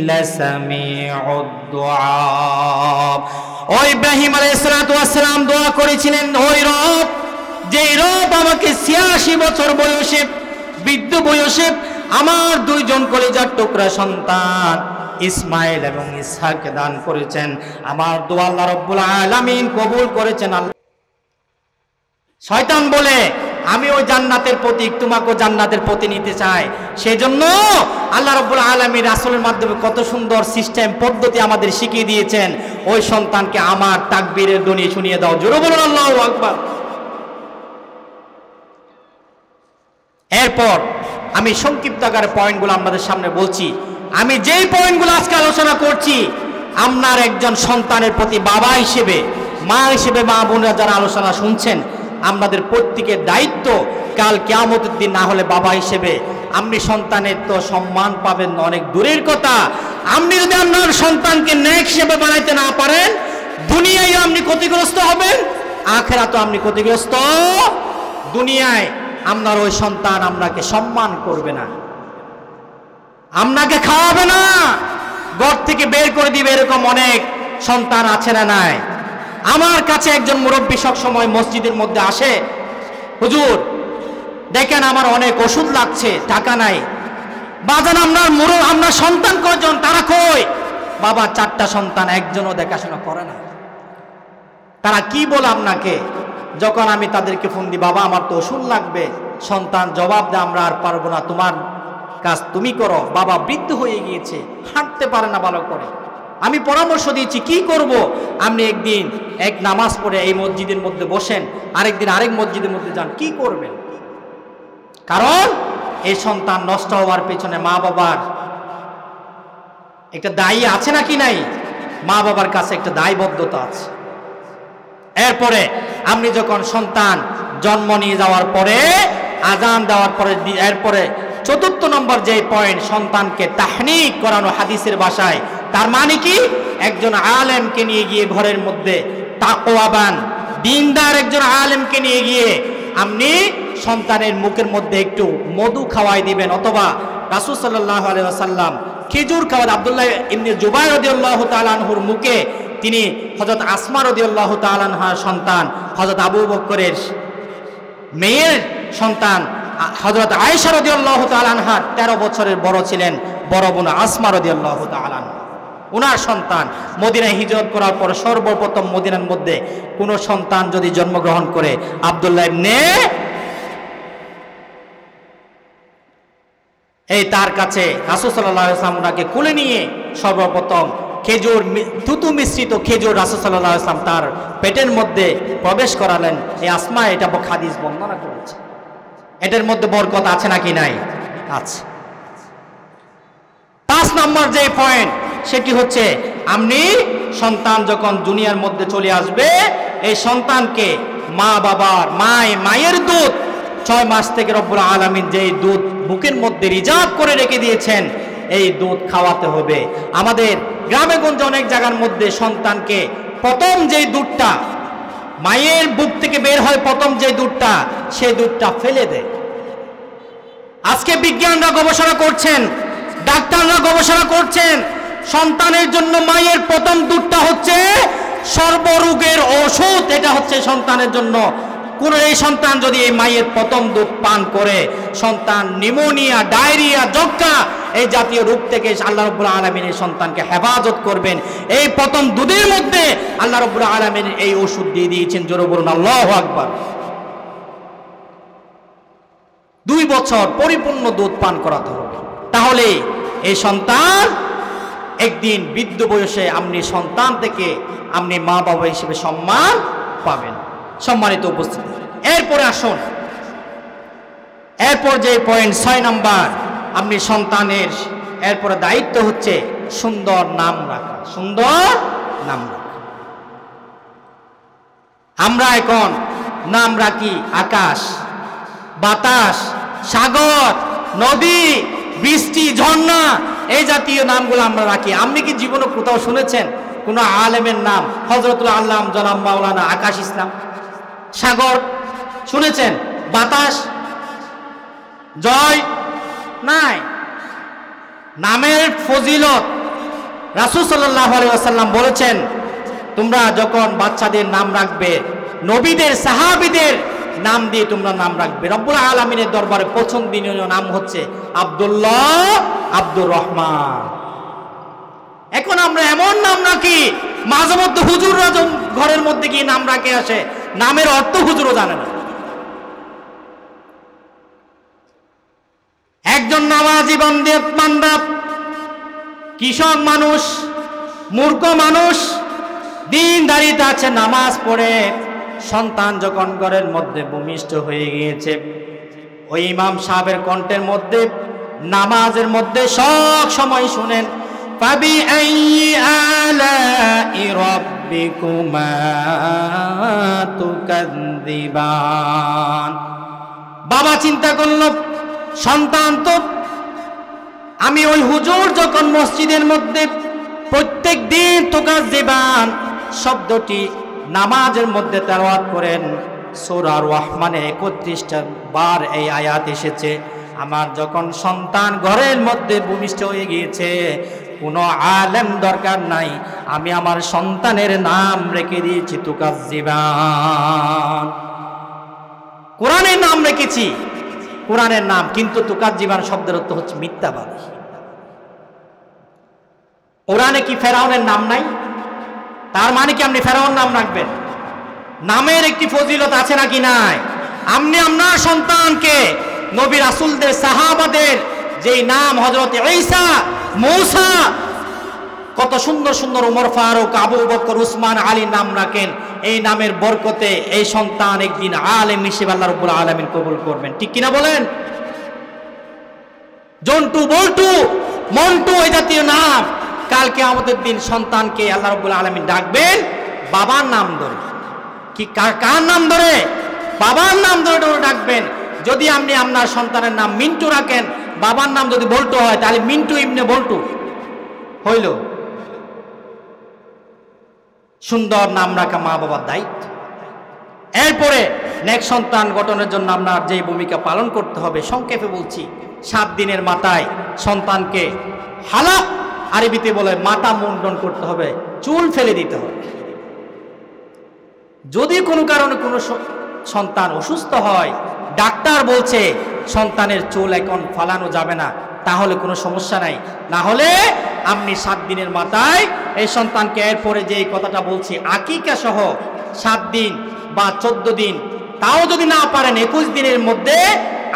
লাসামিউদ দুআ। ওই ইব্রাহিম আলাইহিস সালাম দোয়া করেছিলেন, ওই রব, যেই রব আমাকে 86 বছর বয়সে, বৃদ্ধ বয়সে আমার দুইজন কলিজার টুকরা সন্তান ইসমাইল এবং ইসহাককে দান করেছেন, আমার দোয়া আল্লাহ রাব্বুল আলামিন কবুল করেছেন। শয়তান বলে, আমি ওই জান্নাতের প্রতীক, তোমাকে জান্নাতের প্রতি নিতে চাই। সেজন্য আল্লাহ রাব্বুল আলামিন রাসূলের মাধ্যমে কত সুন্দর সিস্টেম পদ্ধতি আমাদের শিখিয়ে দিয়েছেন। ওই সন্তানকে আমার তাকবীরের ধ্বনি শুনিয়ে দাও। জোরে বলুন আল্লাহু আকবার। এরপর আমি সংক্ষিপ্ত আকারে পয়েন্টগুলো আপনাদের সামনে বলছি। আমি যেই পয়েন্টগুলো আজকে আলোচনা করছি, আপনার একজন সন্তানের প্রতি বাবা হিসেবে, মা হিসেবে, মা বোনেরা যারা আলোচনা শুনছেন, আপনাদের প্রত্যেকের দায়িত্ব, কাল কিয়ামতের দিন না হলে বাবা হিসেবে আপনি সন্তানের তো সম্মান পাবেন অনেক দূরের কথা, আপনি যদি আপনার সন্তানকে নেক হিসেবে বানাইতে না পারেন, দুনিয়ায় আপনি ক্ষতিগ্রস্ত হবেন, আখিরাতেও আপনি ক্ষতিগ্রস্ত। দুনিয়ায় আপনার ওই সন্তান আপনাকে সম্মান করবে না, আপনাকে খাওয়াবে না, ঘর থেকে বের করে দিবে। এরকম অনেক সন্তান আছে না নাই? আমার কাছে একজন মুরব্বী সব সময় মসজিদের মধ্যে আসে, হুজুর দেখেন আমার অনেক ওষুধ লাগছে, টাকা নাই। বাজান আমরা সন্তান কয়জন, তারা কই? বাবা 4টা সন্তান, একজনও দেখাশোনা করে না। তারা কি বলে আপনাকে? যখন আমি তাদেরকে ফোন দিই, বাবা আমার তো ওষুধ লাগবে, সন্তান জবাব দেয় আমরা আর পারবো না, তোমার কাজ তুমি করো। বাবা বৃদ্ধ হয়ে গিয়েছে, হাঁটতে পারে না ভালো করে। আমি পরামর্শ দিয়েছি কি করব। আপনি একদিন এক নামাজ পড়ে এই মসজিদের মধ্যে বসেন, আরেকদিন আরেক মসজিদের মধ্যে যান, কি করবেন? কারণ এই সন্তান নষ্ট হওয়ার পেছনে মা বাবার একটা দায়ী আছে নাকি নাই? মা বাবার কাছে একটা দায়বদ্ধতা আছে। এরপরে আপনি যখন সন্তান জন্ম নিয়ে যাওয়ার পরে, আজান দেওয়ার পরে, এরপরে 4র্থ নম্বর যে পয়েন্ট, সন্তানকে তাহনিক করানো হাদিসের ভাষায়। তার মানে কি? একজন আলেমকে নিয়ে গিয়ে ঘরের মধ্যে, তাকওয়াবান দিনদার একজন আলেমকে নিয়ে গিয়ে আপনি সন্তানের মুখের মধ্যে একটু মধু খাওয়াই দিবেন, অথবা রাসূল সাল্লাল্লাহু আলাইহি ওয়াসাল্লাম খেজুর খাওয়ান। আব্দুল্লাহ ইবনে জুবাইর রাদিয়াল্লাহু তাআলা আনহুর মুখে তিনি হযরত আসমা রাদিয়াল্লাহু তাআলা আনহার সন্তান, হযরত আবু বকরের মেয়ের সন্তান হযরত আয়েশা রাদিয়াল্লাহু তাআলা আনহা 13 বছরের বড় ছিলেন, বড় বোন আসমা রাদিয়াল্লাহু তাআলা আনহা, ওনার সন্তান। মদিনায় হিজরত করার পর সর্বপ্রথম মদিনার মধ্যে কোন সন্তান যদি জন্মগ্রহণ করে, আব্দুল্লাহ ইবনে তার কাছে রাসূল সাল্লাল্লাহু আলাইহি ওয়াসাল্লাম ওনাকে কোলে নিয়ে সর্বপ্রথম খেজুর, থুতু মিশ্রিত খেজুর রাসূল সাল্লাল্লাহু আলাইহি ওয়াসাল্লাম তার পেটের মধ্যে প্রবেশ করালেন। এই আসমা এটা হাদিস বর্ণনা করেছে। এটার মধ্যে বরকত আছে নাকি নাই? আছে। 5 নম্বর যে পয়েন্ট, সেটি হচ্ছে আপনি সন্তান যখন দুনিয়ার মধ্যে চলে আসবে, এই সন্তানকে মা বাবার মায়ের দুধ 6 মাস থেকে রব্বুল আলামিন যেই দুধ বুকের মধ্যে রিজার্ভ করে রেখে দিয়েছেন, এই দুধ খাওয়াতে হবে। আমাদের গ্রামে গঞ্জে অনেক জায়গার মধ্যে সন্তানকে প্রথম যেই দুধটা মায়ের বুক থেকে বের হয়, প্রথম যে দুধটা, সেই দুধটা ফেলে দেয়। আজকে বিজ্ঞানরা গবেষণা করছেন, ডাক্তাররা গবেষণা করছেন, সন্তানের জন্য মায়ের প্রথম দুধটা হচ্ছে সর্বরোগের ওষুধ। এটা হচ্ছে সন্তানের জন্য। কোন এই সন্তান যদি এই মায়ের প্রথম দুধ পান করে, সন্তান নিউমোনিয়া, ডায়রিয়া, যক্ষ্মা এই জাতীয় রোগ থেকে আল্লাহ রাব্বুল আলামিন এই সন্তানকে হেফাজত করবেন। এই প্রথম দুধের মধ্যে আল্লাহ রাব্বুল আলামিন এই ওষুধ দিয়ে দিয়েছেন। জোরে বলুন আল্লাহু আকবার। 2 বছর পরিপূর্ণ দুধ পান করাতে হবে, তাহলে এই সন্তান একদিন বৃদ্ধ বয়সে আপনি সন্তান থেকে আপনি মা বাবা হিসেবে সম্মান পাবেন। সম্মানিত উপস্থিতি, এরপরে আসুন, এরপর যে পয়েন্ট 6 নাম্বার, আপনি সন্তানের এরপরে দায়িত্ব হচ্ছে সুন্দর নাম রাখা। সুন্দর নাম রাখা। আমরা এখন নাম রাখি আকাশ, বাতাস, সাগর, নদী, বৃষ্টি, ঝর্ণা, এই জাতীয় নামগুলো আমরা রাখি। আপনি কি জীবনে কোথাও শুনেছেন কোন আলেমের নাম হযরতুল আল্লাম জনাব মাওলানা আকাশ ইসলাম? সাগর শুনেছেন? বাতাস, জয় নাই। নামের ফজিলত রাসূল সাল্লাল্লাহু আলাইহি ওয়াসাল্লাম বলেছেন, তোমরা যখন বাচ্চাদের নাম রাখবে, নবীদের সাহাবীদের নাম দিয়ে তোমরা নাম রাখবে। রব্বুল আলামিনের দরবারে পছন্দনীয় নাম হচ্ছে আব্দুল্লাহ, আব্দুর রহমান। এখন আমরা এমন নাম রাখি, মাঝে মধ্যে হুজুররা ঘরের মধ্যে গিয়ে নাম রাখে আসে, নামের অর্থ হুজুরও জানে না। একজন নামাজি বান্দা, কৃষক মানুষ, মূর্খ মানুষ, দিনদারিতে আছে, নামাজ পড়ে, সন্তান যখন ঘরের মধ্যে ভূমিষ্ঠ হয়ে গিয়েছে, ওই ইমাম সাহেবের কণ্ঠের মধ্যে নামাজের মধ্যে সব সময় শুনেন, ফাবি আইয়ি আলাই রাব্বিকুমা তুকাযযিবান। বাবা চিন্তা করল, সন্তান তো আমি ওই হুজুর যখন মসজিদের মধ্যে প্রত্যেক দিন তুকাযযিবান শব্দটি নামাজের মধ্যে তেলাওয়াত করেন, সূরা রহমানে 31টা বার এই আয়াত এসেছে। আমার যখন সন্তান ঘরের মধ্যে ভূমিষ্ঠ হয়ে গিয়েছে, কোনো আলেম দরকার নাই, আমি আমার সন্তানের নাম রেখে দিয়েছি তুকাযযিবান। কোরআনের নাম রেখেছি, কোরআনের নাম, কিন্তু তুকাজ্জিবান শব্দের অর্থ হচ্ছে মিথ্যাবাদী। কোরআনে কি ফেরাউনের নাম নাই? তার মানে কি আপনি ফেরাউন নাম রাখবেন? নামের একটি ফজিলত আছে নাকি নাই? আপনি আপনার সন্তানকে নবী রাসূলদের সাহাবাদের যেই নাম হযরত ঈসা, মূসা, কত সুন্দর সুন্দর ওমর ফারুক, আবু বকর, উসমান, আলী নাম রাখেন, এই নামের বরকতে এই সন্তান একদিন আলেম হিসেবে আল্লাহ রাব্বুল আলামিন কবুল করবেন। ঠিক কিনা বলেন? জন্টু, বল্টু, মন্টু এই জাতীয় নাম কালকে আমাদের দিন সন্তানকে আল্লাহ রাব্বুল আলামিন ডাকবেন বাবার নাম ধরে। কি কার নাম ধরে? বাবার নাম ধরে ডাকবেন। যদি আপনি আপনার সন্তানের নাম মিন্টু রাখেন, বাবার নাম যদি বল্টু হয়, তাহলে মিন্টু ইবনে বল্টু হইল। সুন্দর নাম রাখা মা বাবার দায়িত্ব। এরপরে নেক্সট সন্তান গঠনের জন্য আপনার যে ভূমিকা পালন করতে হবে, সংক্ষেপে বলছি, 7 দিনের মাথায় সন্তানকে হালাক, আরবিতে বলে মাথা মুন্ডন করতে হবে, চুল ফেলে দিতে হবে। যদি কোনো কারণে কোনো সন্তান অসুস্থ হয়, ডাক্তার বলছে সন্তানের চুল এখন ফালানো যাবে না, তাহলে কোনো সমস্যা নাই। না হলে আপনি 7 দিনের মাথায় এই সন্তানকে, এরপরে যে কথাটা বলছি, আকিকা সহ 7 দিন বা 14 দিন, তাও যদি না পারেন 21 দিনের মধ্যে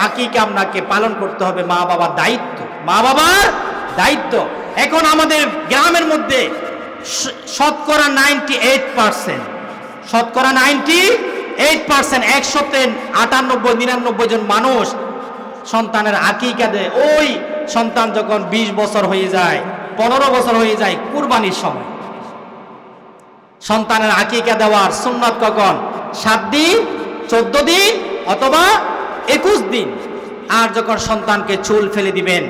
আকিকা আপনাকে পালন করতে হবে। মা বাবার দায়িত্ব, মা বাবার দায়িত্ব। এখন আমাদের গ্রামের মধ্যে শতকরা 98%, শতকরা 98%, 198-99 জন মানুষ সন্তানের আকিকা দেয়। ওই সন্তান যখন 20 বছর হয়ে যায়, 15 বছর হয়ে যায়, কুরবানির সময় সন্তানের আকিকা দেওয়ার সুন্নাত কখন? 7 দিন, 14 দিন অথবা 21 দিন। আর যখন সন্তানকে চুল ফেলে দিবেন,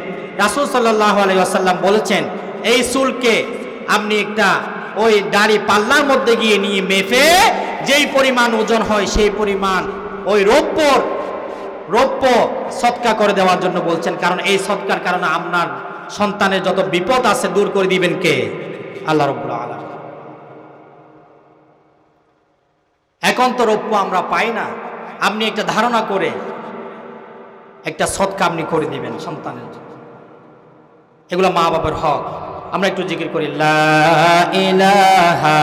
রাসূল সাল্লাল্লাহু আলাইহি ওয়াসাল্লাম বলেছেন, এই চুলকে আপনি একটা ওই দাড়ি পাল্লার মধ্যে গিয়ে নিয়ে মেপে যেই পরিমাণ ওজন হয় সেই পরিমাণ ওই রৌপ্য সদকা করে দেওয়ার জন্য বলছেন। কারণ এই সদকার কারণে আপনার সন্তানের যত বিপদ আছে দূর করে দিবেন কে? আল্লাহ রাব্বুল আলামিন। এখন তো রৌপ্য আমরা পাই না, আপনি একটা ধারণা করে একটা সদকা আপনি করে দিবেন সন্তানের জন্য। এগুলো মা বাবার হক। আমরা একটু জিকির করি, লা ইলাহা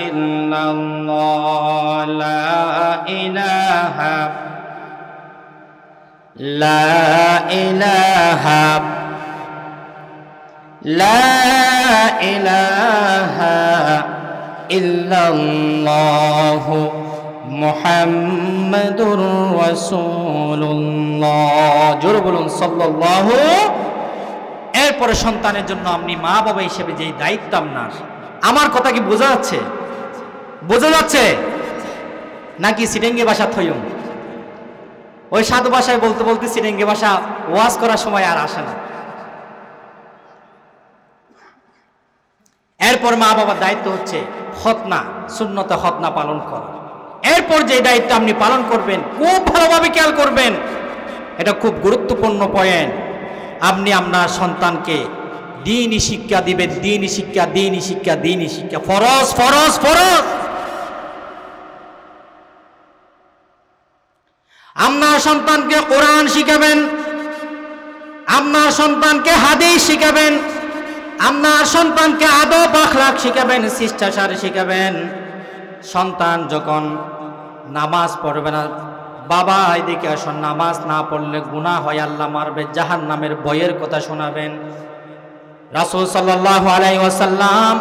ইল্লাল্লাহ, লা ইলাহা ইল্লাল্লাহ মুহাম্মাদুর রাসূলুল্লাহ। জোরে বলুন সাল্লাল্লাহু। এরপরে সন্তানের জন্য আপনি মা বাবা হিসেবে যে দায়িত্ব আপনার, আমার কথা কি বোঝা যাচ্ছে? বোঝা যাচ্ছে নাকি সিটেঙ্গে ভাষা থইম? ওই সাধু ভাষায় বলতে বলতে সিটেঙ্গে ভাষা ওয়াজ করার সময় আর আসে না। এরপর মা বাবার দায়িত্ব হচ্ছে খতনা, সুন্নতে খতনা পালন করা। এরপর যে দায়িত্ব আপনি পালন করবেন, খুব ভালোভাবে খেয়াল করবেন, এটা খুব গুরুত্বপূর্ণ পয়েন্ট। আপনি আপনার সন্তানকে দ্বীনি শিক্ষা দিবেন, দ্বীনি শিক্ষা, দ্বীনি শিক্ষা, দ্বীনি শিক্ষা। ফরজ ফরজ ফরজ। আপনার সন্তানকে কোরআন শিখাবেন, আপনার সন্তানকে হাদিস শিখাবেন, আপনার সন্তানকে আদব আখলাক শিখাবেন, শিষ্টাচার শিখাবেন। সন্তান যখন নামাজ পড়বে না, বাবা এদিকে আসুন, নামাজ না পড়লে গুনাহ হয়, আল্লাহ মারবে, জাহান্নামের ভয়ের কথা শোনাবেন। রাসূল সাল্লাল্লাহু আলাইহি ওয়াসাল্লাম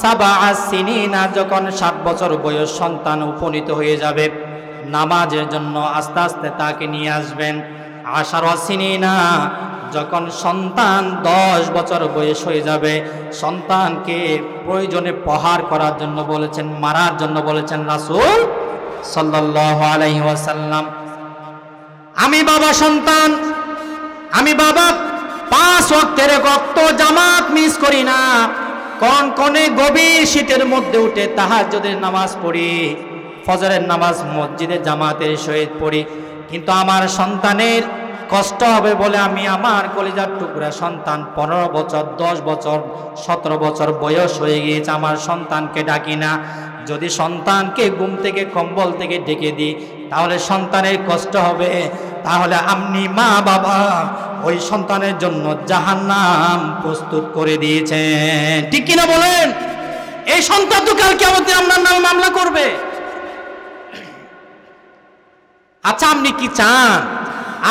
7 সিনিনা, যখন 7 বছর বয়স সন্তান উপনীত হয়ে যাবে, নামাজের জন্য আস্তে আস্তে তাকে নিয়ে আসবেন। 10 সিনিনা, যখন সন্তান 10 বছর বয়স হয়ে যাবে, সন্তানকে প্রয়োজনে প্রহার করার জন্য বলেছেন, মারার জন্য বলেছেন রাসূল সাল্লাল্লাহু আলাইহি ওয়াসাল্লাম। আমি বাবা সন্তান, আমি বাবা 5 ওয়াক্তের ওয়াক্ত জামাত মিস করি না। কনকনে গভীর শীতের মধ্যে উঠে তাহাজ্জুদের নামাজ পড়ি, ফজরের নামাজ মসজিদে জামাতের সহিত পড়ি। কিন্তু আমার সন্তানের কষ্ট হবে বলে আমি আমার কলিজার টুকরা সন্তান 15 বছর, 10 বছর, 17 বছর বয়স হয়ে গিয়েছে, আমার সন্তানকে ডাকি না। যদি সন্তানকে ঘুম থেকে কম্বল থেকে ডেকে দিই তাহলে সন্তানের কষ্ট হবে, তাহলে আপনি মা বাবা ওই সন্তানের জন্য জাহান্নাম প্রস্তুত করে দিয়েছেন। ঠিক কিনা বলেন? এই সন্তান তো কাল কিয়ামতে আপনার নামে মামলা করবে। আচ্ছা, আপনি কি চান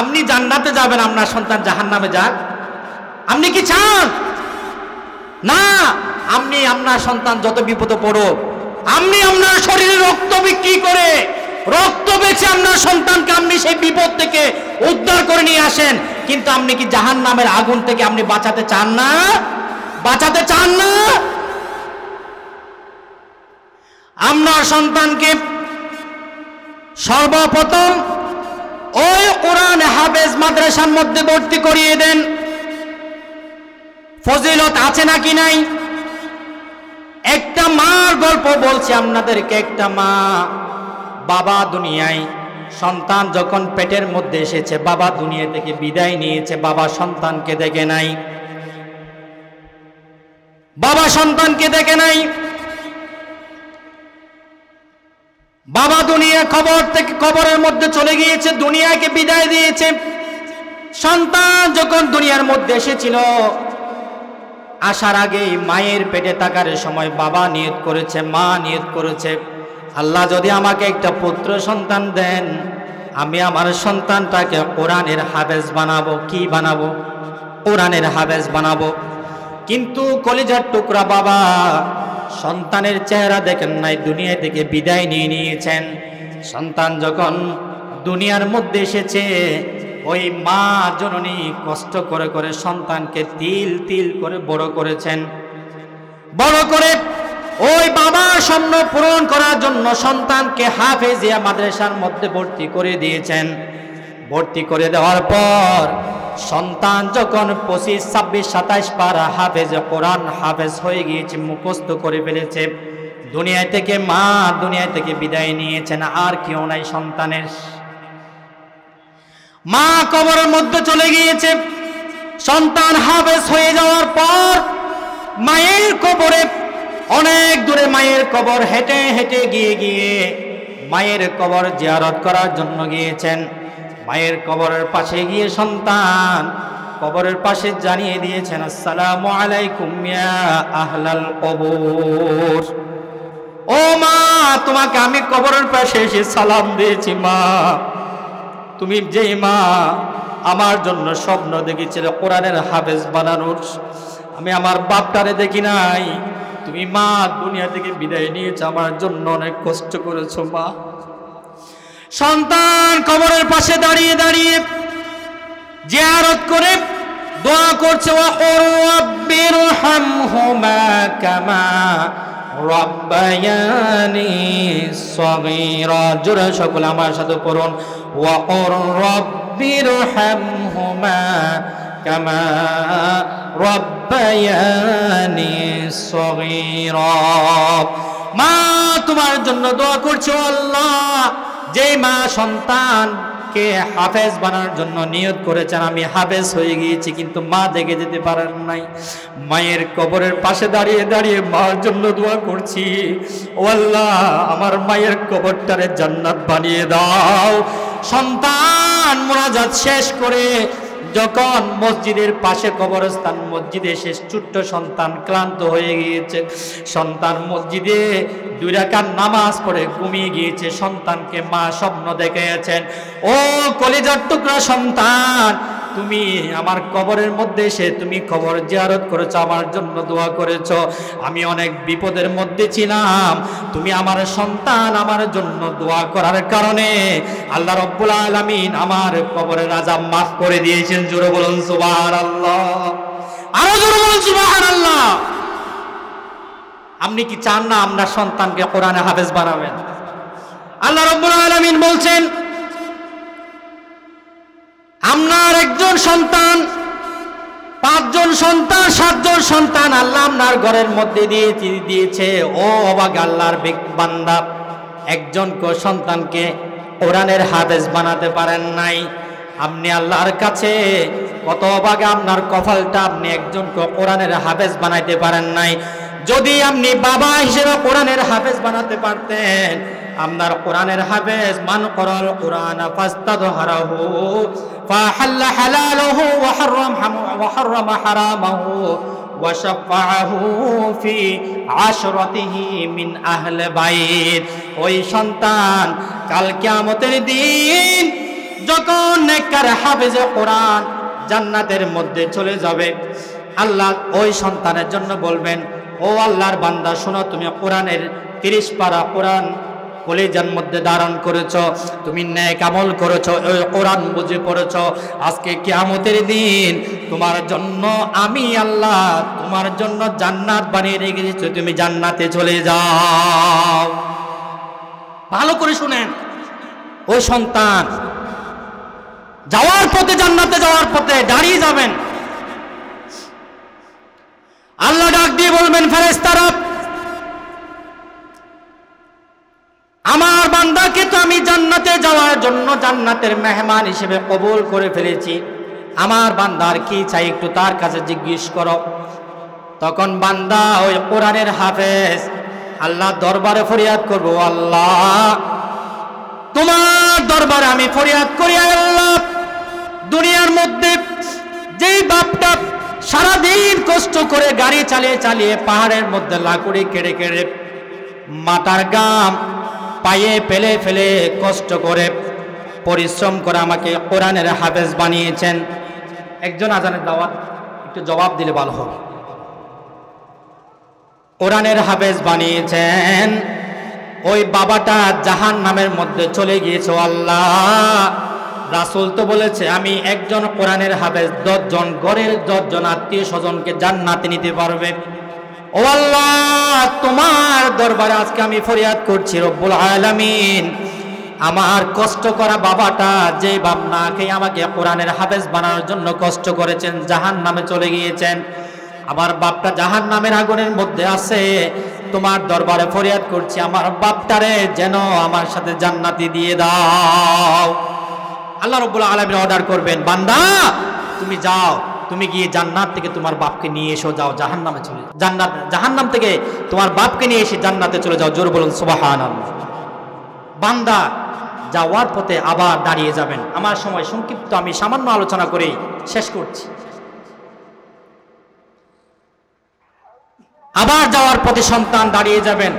আপনি জান্নাতে যাবেন, আপনার সন্তান জাহান্নামে যাক? আপনি কি চান? না, আপনি আপনার সন্তান যত বিপদে পড়ুক, আপনি আপনার শরীরে রক্ত বিক্রি করে রক্ত বেচে আপনার সন্তানকে আপনি সেই বিপদ থেকে উদ্ধার করে নিয়ে আসেন, কিন্তু আপনি কি জাহান্নামের আগুন থেকে আপনি বাঁচাতে চান না? বাঁচাতে চান না? আপনার সন্তানকে সর্বপ্রথম ওই কোরআন হাফেজ মাদ্রাসার মধ্যে ভর্তি করিয়ে দেন। ফজিলত আছে নাকি নাই? একটা মার গল্প বলছি আপনাদেরকে। একটা মা, বাবা দুনিয়ায়, সন্তান যখন পেটের মধ্যে এসেছে, বাবা দুনিয়া থেকে বিদায় নিয়েছে, বাবা সন্তানকে দেখে নাই, বাবা সন্তানকে দেখে নাই। বাবা দুনিয়া খবর থেকে কবরের মধ্যে চলে গিয়েছে, দুনিয়াকে বিদায় দিয়েছে। সন্তান যখন দুনিয়ার মধ্যে এসেছিল, আসার আগেই মায়ের পেটে থাকার সময় বাবা নিয়ত করেছে, মা নিয়ত করেছে, আল্লাহ যদি আমাকে একটা পুত্র সন্তান দেন, আমি আমার সন্তানটাকে কোরআনের হাফেজ বানাবো। কি বানাবো? কোরআনের হাফেজ বানাবো। কিন্তু কলিজার টুকরা বাবা সন্তানের চেহারা দেখেন নাই, দুনিয়া থেকে বিদায় নিয়ে নিয়েছেন। সন্তান যখন দুনিয়ার মধ্যে এসেছে, ওই মা জননী কষ্ট করে করে সন্তানকে তিল তিল করে বড় করেছেন। বড় করে ওই বাবার স্বপ্ন পূরণ করার জন্য সন্তানকে হাফেজিয়া মাদ্রাসার মধ্যে ভর্তি করে দিয়েছেন। ভর্তি করে দেওয়ার পর সন্তান যখন 25, 26, 27 পারা হাফেজ কোরআন হাফেজ হয়ে গিয়েছে, মুখস্থ করে ফেলেছে, দুনিয়া থেকে মা দুনিয়া থেকে বিদায় নিয়েছেন, আর কেউ নাই সন্তানের। মা কবরের মধ্যে চলে গিয়েছে। সন্তান হাফেজ হয়ে যাওয়ার পর মায়ের কবরে, অনেক দূরে মায়ের কবর হেঁটে হেঁটে গিয়ে মায়ের কবর জিয়ারত করার জন্য গিয়েছেন। মায়ের কবরের পাশে গিয়ে সন্তান কবরের পাশে জানিয়ে দিয়েছেন, আসসালামু আলাইকুম ইয়া আহলাল কবর। ও মা, তোমাকে আমি কবরের পাশে এসে সালাম দিয়েছি। মা, তুমি যেই মা আমার জন্য স্বপ্ন দেখেছিলে কোরআনের হাফেজ বানানোর, আমি আমার বাপটারে দেখি নাই। তুমি মা দুনিয়া থেকে বিদায় নিয়েছ, আমার জন্য অনেক কষ্ট করেছো মা। সন্তান কবরের পাশে দাঁড়িয়ে দাঁড়িয়ে জিয়ারত করে দোয়া করছে, ওয়া রাব্বিরহামহুমা কামা রাব্বায়ানি সগীরা। জোরে সকল আমার সাথে পড়ুন, ওয়া রাব্বিরহামহুমা কামা রাব্বায়ানি সগীরা। মা, তোমার জন্য দোয়া করছো আল্লাহ, যে মা সন্তানকে হাফেজ বানানোর জন্য নিয়ত করেছেন, আমি হাফেজ হয়ে গিয়েছি, কিন্তু মা দেখে যেতে পারেন নাই। মায়ের কবরের পাশে দাঁড়িয়ে দাঁড়িয়ে মার জন্য দোয়া করছি, ও আল্লাহ আমার মায়ের কবরটারে জান্নাত বানিয়ে দাও। সন্তান মুনাজাত শেষ করে যখন মসজিদের পাশে কবরস্থান, মসজিদে শেষ, ছোট্ট সন্তান ক্লান্ত হয়ে গিয়েছে। সন্তান মসজিদে 2 রাকাত নামাজ পড়ে ঘুমিয়ে গিয়েছে। সন্তানকে মা স্বপ্ন দেখিয়েছেন, ও কলিজার টুকরা সন্তান, তুমি আমার কবরের মধ্যে এসে তুমি কবর জিয়ারত করেছো, আমার জন্য দোয়া করেছো। আমি অনেক বিপদের মধ্যে ছিলাম, তুমি আমার সন্তান আমার জন্য দোয়া করার কারণে আল্লাহ রব্বুল আলামিন আমার কবরের আযাব মাফ করে দিয়েছেন। জোরে বলুন সুবহানাল্লাহ, আরো জোরে বলুন সুবহানাল্লাহ। আপনি কি চান না আপনার সন্তানকে কোরআনে হাফেজ বানাবেন? আল্লাহ রব্বুল আলামিন বলছেন, আপনার একজন সন্তান, 5 জন সন্তান, 7 জন সন্তান আল্লাহ আপনার ঘরের মধ্যে দিয়েছে। ও অবাক আল্লাহর বান্দা, একজন সন্তানকে কোরআনের হাফেজ বানাতে পারেন নাই। আপনি আল্লাহর কাছে কত অবাক আপনার কপালটা, আপনি একজনকে কোরআনের হাফেজ বানাইতে পারেন নাই। যদি আপনি বাবা হিসেবে কোরআনের হাফেজ বানাতে পারতেন, আপনার কোরআনের হাফেজ মান করাল কোরআন ফাস্তাদহারাহু ফাহাল্লা হালালহু ওয়া হারামা হারামাহু ওয়া শাফাআহু ফি আশরাতিহি মিন আহলে বাইত। ওই সন্তান কাল কিয়ামতের দিন যখন নেককার হাফেজে কোরআন জান্নাতের মধ্যে চলে যাবে, আল্লাহ ওই সন্তানের জন্য বলবেন, ও আল্লাহর বান্দা শোনো, তুমি কোরআনের 30 পারা কোরআন কলিজার মধ্যে ধারণ করেছো, তুমি নেক আমল করেছো, ওই কোরআন বুঝে পড়েছো, আজকে কিয়ামতের দিন তোমার জন্য আমি আল্লাহ তোমার জন্য জান্নাত বানিয়ে রেখেছি, তুমি জান্নাতে চলে যাও। ভালো করে শুনেন, ওই সন্তান যাওয়ার পথে, জান্নাতে যাওয়ার পথে দাঁড়িয়ে যাবেন, আল্লাহ ডাক দিয়ে বলবেন, ফেরেশতারা আমার বান্দাকে তো আমি জান্নাতে যাওয়ার জন্য জান্নাতের মেহমান হিসেবে কবুল করে ফেলেছি, আমার বান্দার কি চাই একটু তার কাছে জিজ্ঞেস করো। তখন বান্দা ওই কোরআনের হাফেজ আল্লাহ দরবারে ফরিয়াদ করবো, আল্লাহ তোমার দরবারে আমি ফরিয়াদ করি, আল্লাহ দুনিয়ার মধ্যে যেই বাপটা সারাদিন কষ্ট করে গাড়ি চালিয়ে চালিয়ে পাহাড়ের মধ্যে লাকড়ি কেড়ে কেড়ে মাথার গাম পায়ে ফেলে ফেলে কষ্ট করে পরিশ্রম করে আমাকে কোরআনের হাফেজ বানিয়েছেন, একজন আজানের দাওয়াত একটু জবাব দিলে ভালো হবে। কোরআনের হাফেজ বানিয়েছেন, ওই বাবাটা জাহান্নামের মধ্যে চলে গিয়েছে, আল্লাহ রাসূল তো বলেছে আমি একজন কোরআনের হাফেজ 10 জন ঘরের 10 জন আত্মীয় স্বজনকে জান্নাতে নিতে পারবে। ও আল্লাহ তোমার দরবারে আজকে আমি ফরিয়াদ করছি, রব্বুল আলামিন আমার কষ্ট করা বাবাটা, যে বাপনাকে আমাকে কোরআনের হাফেজ বানানোর জন্য কষ্ট করেছেন, জাহান্নামে চলে গিয়েছেন, আমার বাপটা জাহান্নামের আগুনের মধ্যে আছে, তোমার দরবারে ফরিয়াদ করছি আমার বাপটারে যেন আমার সাথে জান্নাতি দিয়ে দাও। আল্লাহ রাব্বুল আলামিন অর্ডার করবেন, বান্দা তুমি যাও, তুমি গিয়ে জান্নাত থেকে তোমার বাপকে নিয়ে এসো, যাও জাহান্নামে চলে যাও, জাহান্নাম থেকে তোমার বাপকে নিয়ে এসে জান্নাতে চলে যাও। জোর বলুন সুবহানাল্লাহ। বান্দা যাওয়ার পথে আবার দাঁড়িয়ে যাবেন। আমার সময় সংক্ষিপ্ত, আমি সামান্য আলোচনা করে শেষ করছি। আবার যাওয়ার পথে সন্তান দাঁড়িয়ে যাবেন,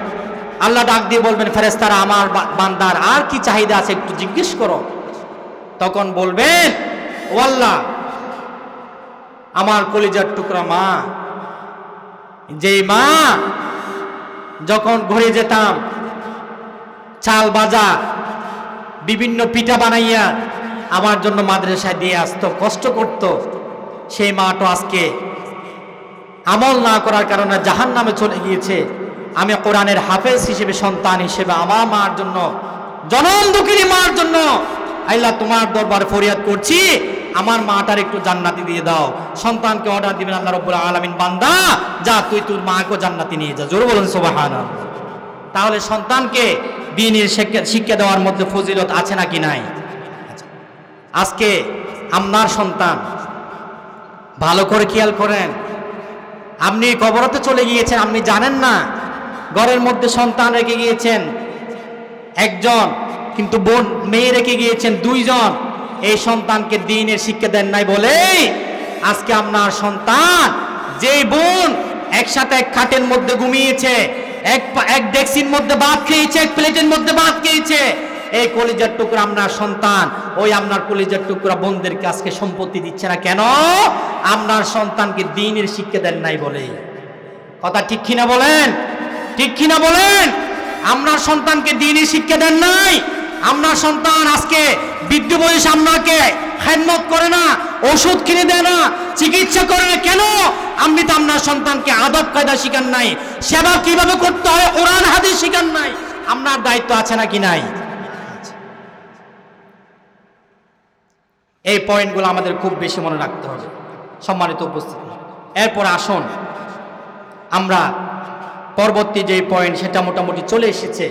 আল্লাহ ডাক দিয়ে বলবেন, ফেরেশতারা আমার বান্দার আর কি চাহিদা আছে একটু জিজ্ঞেস করো। তখন বলবেন, ও আল্লাহ আমার কলিজার টুকরা মা, যেই মা যখন ঘরে যেতাম চাল বাজা বিভিন্ন পিঠা বানাইয়া আমার জন্য মাদ্রাসায় দিয়ে আসতো, কষ্ট করত, সেই মা তো আজকে আমল না করার কারণে জাহান্নামে চলে গিয়েছে। আমি কোরআনের হাফেজ হিসেবে, সন্তান হিসেবে আমার মার জন্য, জনম দুঃখিনী মার জন্য আল্লাহ তোমার দরবারে ফরিয়াদ করছি, আমার মাটার একটু জান্নাতি দিয়ে দাও। সন্তানকে অর্ডার দিবেন আল্লাহ রাব্বুল আলামিন, বান্দা যা তুই তোর মাকে জান্নাতি নিয়ে যা। জোরে বলুন সুবহানাল্লাহ। তাহলে সন্তানকে দ্বীনের শিক্ষা দেওয়ার মধ্যে ফজিলত আছে নাকি নাই? আজকে আপনার সন্তান, ভালো করে খেয়াল করেন, আপনি কবরতে চলে গিয়েছেন, আপনি জানেন না, ঘরের মধ্যে সন্তান রেখে গিয়েছেন একজন, কিন্তু বোন মেয়ে রেখে গিয়েছেন 2 জন। এই সন্তানকে দ্বীনের শিক্ষা দেন নাই বলেই আজকে আপনার সন্তান, যেই বোন একসাথে এক খাটের মধ্যে ঘুমিয়েছে, এক ডেক্সির মধ্যে ভাত খেয়েছে, এক প্লেটের মধ্যে ভাত খেয়েছে, এই কলিজার টুকরা আপনার সন্তান, ওই আপনার কলিজার টুকরা বোনদেরকে আজকে সম্পত্তি দিচ্ছে না কেন? আপনার সন্তানকে দ্বীনের শিক্ষা দেন নাই বলে। কথা ঠিক কিনা বলেন? ঠিক কিনা বলেন? আপনার সন্তানকে দ্বীনের শিক্ষা দেন নাই। আপনার সন্তান আজকে বৃদ্ধ বয়সে আপনাকে খেদমত করে না, ওষুধ কিনে দেয় না, চিকিৎসা করে না কেন? আপনি তো আপনার সন্তানকে আদব কায়দা শিখান নাই, সেবা কিভাবে করতে হয় কোরআন হাদিস শিখান নাই। আপনার দায়িত্ব আছে নাকি নাই? এই পয়েন্টগুলো আমাদের খুব বেশি মনে রাখতে হবে সম্মানিত উপস্থিতি। এরপর আসুন আমরা পরবর্তী যে পয়েন্ট, সেটা মোটামুটি চলে এসেছে।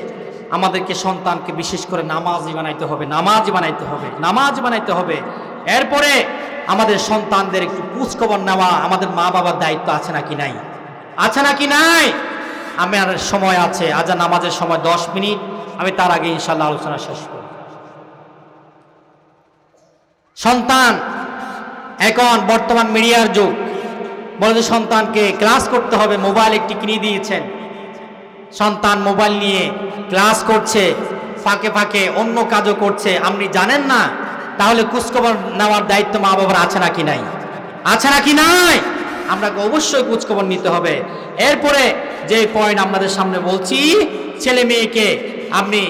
আমাদেরকে সন্তানকে বিশেষ করে নামাজি বানাইতে হবে, নামাজি বানাইতে হবে, নামাজি বানাইতে হবে। এরপরে আমাদের সন্তানদের একটু খোঁজ খবর নেওয়া আমাদের মা বাবার দায়িত্ব আছে নাকি নাই? আছে নাকি নাই? আমার সময় আছে, আজান নামাজের সময় 10 মিনিট, আমি তার আগে ইনশাআল্লাহ আলোচনা শেষ করব। সন্তান এখন বর্তমান মিডিয়ার যুগ, বলে সন্তানকে ক্লাস করতে হবে, মোবাইল একটি কিনে দিয়েছেন, সন্তান মোবাইল নিয়ে ক্লাস করছে, ফাঁকে ফাঁকে অন্য কাজও করছে, আপনি জানেন না, তাহলে খোঁজখবর নেওয়ার দায়িত্ব মা বাবার আছে নাকি নাই? আছে নাকি নাই? আপনাকে অবশ্যই খোঁজখবর নিতে হবে। এরপরে যে পয়েন্ট আপনাদের সামনে বলছি, ছেলে মেয়েকে আপনি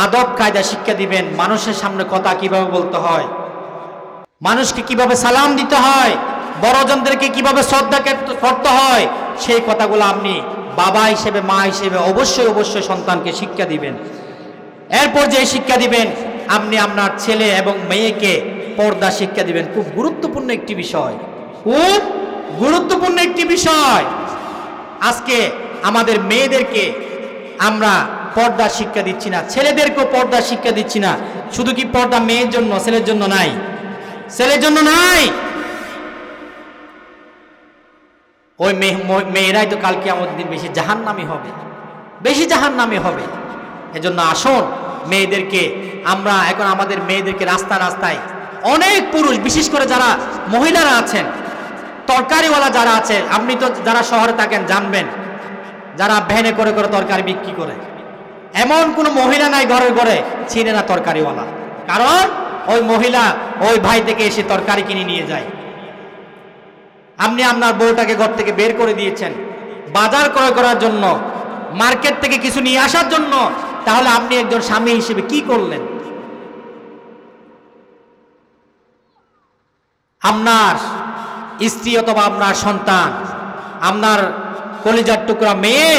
আদব কায়দা শিক্ষা দিবেন, মানুষের সামনে কথা কিভাবে বলতে হয়, মানুষকে কিভাবে সালাম দিতে হয়, বড়জনদেরকে কিভাবে শ্রদ্ধা করতে হয়, সেই কথাগুলো আপনি বাবা হিসেবে মা হিসেবে অবশ্যই অবশ্যই সন্তানকে শিক্ষা দিবেন। এরপর যে শিক্ষা দিবেন, আপনি আপনার ছেলে এবং মেয়েকে পর্দা শিক্ষা দিবেন। খুব গুরুত্বপূর্ণ একটি বিষয়, খুব গুরুত্বপূর্ণ একটি বিষয়। আজকে আমাদের মেয়েদেরকে আমরা পর্দা শিক্ষা দিচ্ছি না, ছেলেদেরকেও পর্দা শিক্ষা দিচ্ছি না। শুধু কি পর্দা মেয়ের জন্য, ছেলের জন্য নাই? ছেলের জন্য নাই। ওই মেয়েরাই তো কালকে আমাদের দিন বেশি জাহান্নামী হবে, বেশি জাহান্নামী হবে। এজন্য আসুন মেয়েদেরকে আমরা এখন আমাদের মেয়েদেরকে রাস্তায় অনেক পুরুষ, বিশেষ করে যারা মহিলারা আছেন, তরকারিওয়ালা যারা আছে, আপনি তো যারা শহরে থাকেন জানবেন, যারা ভ্যানে করে করে তরকারি বিক্রি করে, এমন কোনো মহিলা নাই ঘরে ঘরে চিনে না তরকারিওয়ালা। কারণ ওই মহিলা ওই ভাই থেকে এসে তরকারি কিনে নিয়ে যায়। আপনি আপনার বউটাকে ঘর থেকে বের করে দিয়েছেন বাজার ক্রয় করার জন্য, মার্কেট থেকে কিছু নিয়ে আসার জন্য, তাহলে আপনি একজন স্বামী হিসেবে কি করলেন? আপনার স্ত্রী অথবা আপনার সন্তান, আপনার কলিজার টুকরা মেয়ে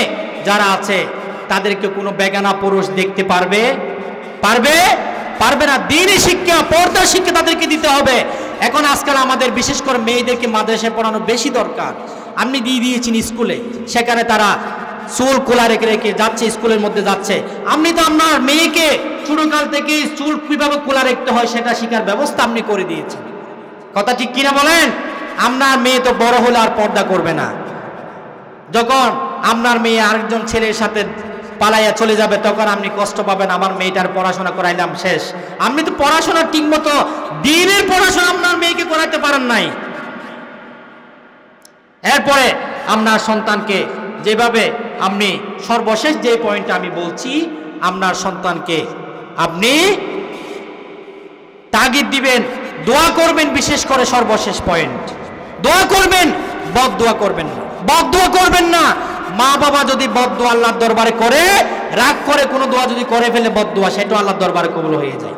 যারা আছে, তাদেরকে কোনো বেগানা পুরুষ দেখতে পারবে? পারবে না। দ্বীনি শিক্ষা, পর্দা শিক্ষা তাদেরকে দিতে হবে। এখন আজকাল আমাদের বিশেষ করে মেয়েদেরকে মাদ্রাসায় পড়ানো বেশি দরকার। আপনি দিয়ে দিয়েছেন স্কুলে, সেখানে তারা চুল খোলা রেখে রেখে যাচ্ছে, স্কুলের মধ্যে যাচ্ছে। আপনি তো আপনার মেয়েকে ছোটকাল থেকে চুল কিভাবে খোলা রাখতে হয় সেটা শেখার ব্যবস্থা আপনি করে দিয়েছেন। কথা ঠিক কিনা বলেন? আপনার মেয়ে তো বড় হলে আর পর্দা করবে না। যখন আপনার মেয়ে আরেকজন ছেলের সাথে পালাইয়া চলে যাবে, তখন আপনি কষ্ট পাবেন, আমার মেয়েটার পড়াশোনা করাইলাম শেষ। আপনি তো পড়াশোনা ঠিক মতো দ্বীনের পড়াশোনা আপনার মেয়েকে করাতে পারেন নাই। এরপরে আপনার সন্তানকে যেভাবে আপনি, সর্বশেষ যে পয়েন্টটা আমি বলছি, আপনার সন্তানকে আপনি তাগিদ দিবেন, দোয়া করবেন। বিশেষ করে সর্বশেষ পয়েন্ট, দোয়া করবেন, বদদোয়া করবেন না, বদদোয়া করবেন না। মা বাবা যদি বদদোয়া আল্লাহর দরবারে করে, রাগ করে কোনো দোয়া যদি করে ফেলে বদদোয়া, সেটা আল্লাহর দরবারে কবুল হয়ে যায়।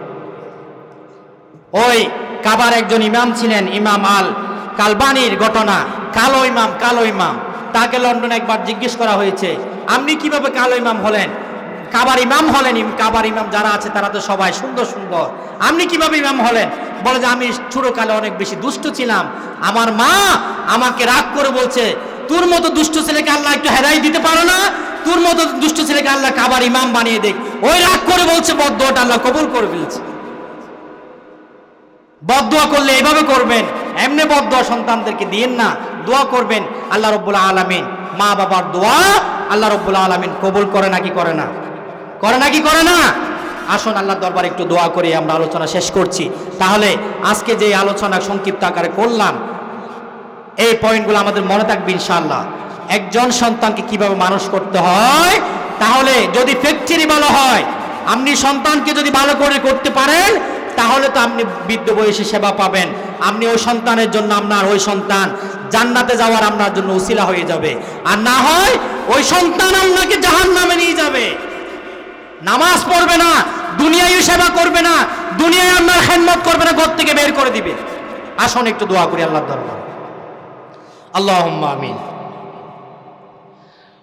ওই কাবার একজন ইমাম ছিলেন, ইমাম আল কালবানির ঘটনা, কালো ইমাম, তাকে লন্ডনে একবার জিজ্ঞেস করা হয়েছে, আপনি কিভাবে কালো ইমাম হলেন? কাবার ইমাম হলেন। কাবার ইমাম যারা আছে তারা তো সবাই সুন্দর সুন্দর, আপনি কিভাবে ইমাম হলেন? বলে যে আমি ছোটকালে অনেক বেশি দুষ্ট ছিলাম, আমার মা আমাকে রাগ করে বলছে, তোর মতো দুষ্ট ছেলেকে আল্লাহ একটু হেদায়েত দিতে পারো না? তোর মতো দুষ্ট ছেলেকে আল্লাহ কাবার ইমাম বানিয়ে দেখ। ওই রাগ করে বলছে, বদদোয়াটা আল্লাহ কবুল করে ফেলছে। বদদোয়া করলে এইভাবে করবেন, এমনি বদদোয়া সন্তানদেরকে দিয়েন না। দোয়া করবেন, আল্লাহ রাব্বুল আলামিন মা বাবার দোয়া আল্লাহ রাব্বুল আলামিন কবুল করে নাকি করে না? করে না? আসুন আল্লাহর দরবারে একটু দোয়া করে আমরা আলোচনা শেষ করছি। তাহলে আজকে যে আলোচনা সংক্ষিপ্ত আকারে করলাম, এই পয়েন্টগুলো আমাদের মনে থাকবে ইনশাআল্লাহ। একজন সন্তানকে কিভাবে মানুষ করতে হয়, তাহলে যদি ফ্যাক্টরি ভালো হয়, আপনি সন্তানকে যদি ভালো করে করতে পারেন, তাহলে তো আপনি বৃদ্ধ বয়সে সেবা পাবেন। আপনি ওই সন্তানের জন্য, আপনার ওই সন্তান জান্নাতে যাওয়ার আপনার জন্য উসিলা হয়ে যাবে। আর না হয় ওই সন্তান আপনাকে জাহান্নামে নিয়ে যাবে। নামাজ পড়বে না, দুনিয়ায় সেবা করবে না, দুনিয়ায় আপনার খেদমত করবে না, ঘর থেকে বের করে দিবে। আসুন একটু দোয়া করি আল্লাহর দরবারে। আল্লাহুম্মা আমিন।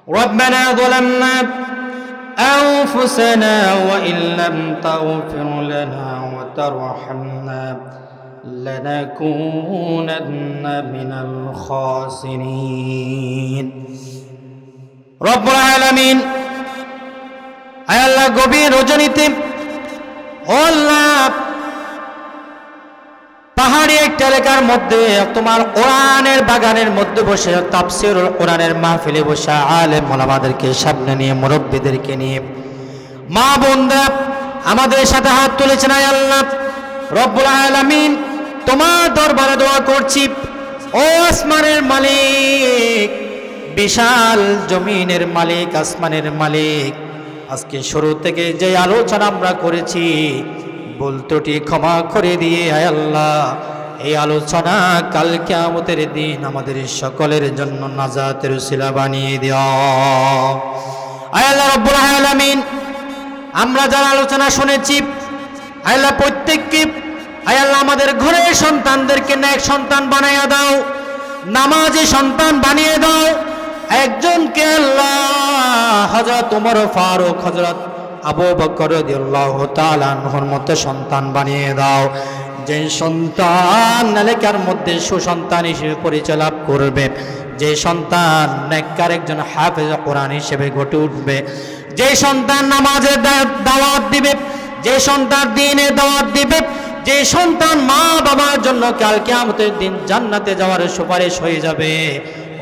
রব্বানা যালামনা আনফুসানা ওয়া ইল্লাম তাগফির লানা ওয়া তারহামনা লানাকুনান্না মিনাল খাসিরিন। রব্বুল আলামিন, আয় আল্লাহ, গভীর রজনীতে ও আল্লাহ পাহাড়ি একটা এলাকার মধ্যে তোমার কোরআনের বাগানের মধ্যে বসে তাফসীরুল কোরআনের মাহফিলে বসে আলেম ওলামাদেরকে সামনে নিয়ে মুরব্বিদেরকে নিয়ে মা বোনরা আমাদের সাথে হাত তুলেছেন। আয় আল্লাহ রব্বুল আলামিন, তোমার দরবারে দোয়া করছি, ও আসমানের মালিক, বিশাল জমিনের মালিক, আসমানের মালিক, আজকে শুরু থেকে যে আলোচনা আমরা করেছি ভুল ত্রুটি ক্ষমা করে দিয়ে আয় আল্লাহ এই আলোচনা কাল কিয়ামতের দিন আমাদের সকলের জন্য নাজাতের উসিলা বানিয়ে দাও। আয় আল্লাহ রব্বুল আলামিন, আমরা যারা আলোচনা শুনেছি আয় আল্লাহ প্রত্যেককে আয় আল্লাহ আমাদের ঘরের সন্তানদেরকে নেক সন্তান বানিয়ে দাও, নামাজি সন্তান বানিয়ে দাও। একজনকে আল্লাহ হযরত ওমর ফারুক, হযরত আবু বকর রাদিয়াল্লাহু তাআলা আনহুর মতো সন্তান বানিয়ে দাও, যে সন্তান এলাকার মধ্যে সুসন্তান হিসেবে পরিচয় লাভ করবে, যে সন্তান নেককার একজন হাফেজ কোরআন হিসেবে গড়ে উঠবে, যে সন্তান নামাজের দাওয়াত দিবে, যে সন্তান দ্বীনের দাওয়াত দিবে, যে সন্তান মা বাবার জন্য কাল কিয়ামতের দিন জান্নাতে যাওয়ার সুপারিশ হয়ে যাবে।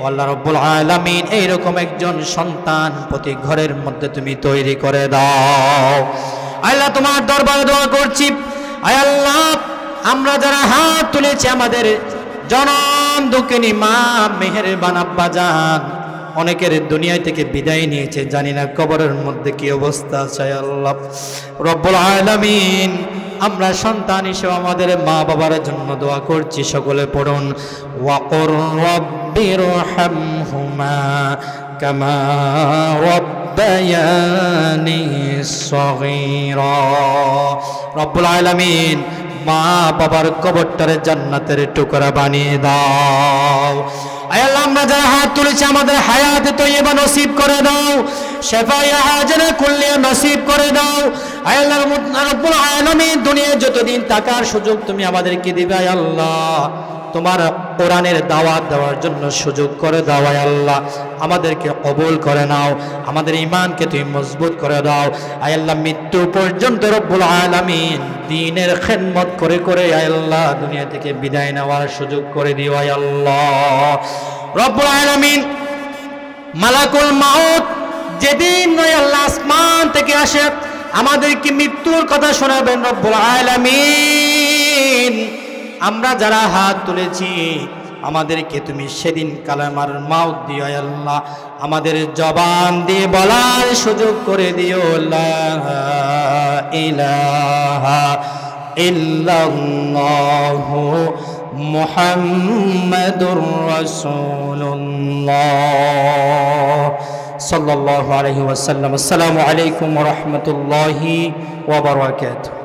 আল্লাহ রব্বুল আলামিন এইরকম একজন সন্তান প্রতি ঘরের মধ্যে তুমি তৈরি করে দাও। আল্লাহ তোমার দরবারে দোয়া করছি, আয় আল্লাহ আমরা যারা হাত তুলেছি আমাদের জনম দুঃখিনী মা মেহেরবান আব্বাজান অনেকের দুনিয়া থেকে বিদায় নিয়েছে, জানি না কবরের মধ্যে কি অবস্থা আছে। আল্লাহ রব্বুল আলামিন, আমরা সন্তান হিসেবে আমাদের মা বাবার জন্য দোয়া করছি, সকলে পড়ুন ওয়াকুর রব্বিরহামহুমা কামা রাব্বায়ানি সগীরা। রব্বুল আলামিন, মা বাবার কবরটারে জান্নাতের টুকরা বানিয়ে দাও। আয় আল্লাহ আমরা যারা হাত তুলেছি আমাদের হায়াতে তৈয়বা নসিব করে দাও, শেফায়ে হাজরে কুল্লিয়া নসিব করে দাও। আয় আল্লাহ রব্বুল আলামিন, দুনিয়ায় যতদিন থাকার সুযোগ তুমি আমাদেরকে দিবে আয় আল্লাহ, তোমার কোরআনের দাওয়াত দেওয়ার জন্য সুযোগ করে দাও। আয় আল্লাহ আমাদেরকে কবুল করে নাও, আমাদের ঈমানকে তুমি মজবুত করে দাও। আয় আল্লাহ মৃত্যু পর্যন্ত রব্বুল আলামিন দ্বীনের খিদমত করে করে আয় আল্লাহ দুনিয়া থেকে বিদায় নেওয়ার সুযোগ করে দিও। আয় আল্লাহ রব্বুল আলামিন, মালাকুল মাউত যেদিন নয় আল্লাহ আসমান থেকে আসে আমাদেরকে মৃত্যুর কথা শোনাবেন রব্বুল আলামিন, আমরা যারা হাত তুলেছি আমাদেরকে তুমি সেদিন কালেমার মাউত দিও। আয় আল্লাহ আমাদের জবান দিয়ে বলার সুযোগ করে দিও, লা ইলাহা ইল্লাল্লাহু মুহাম্মাদুর রাসূলুল্লাহ সাল্লাল্লাহু আলাইহি ওয়াসাল্লাম। আসসালামু আলাইকুম ওয়া রাহমাতুল্লাহি ওয়া বারাকাতুহু।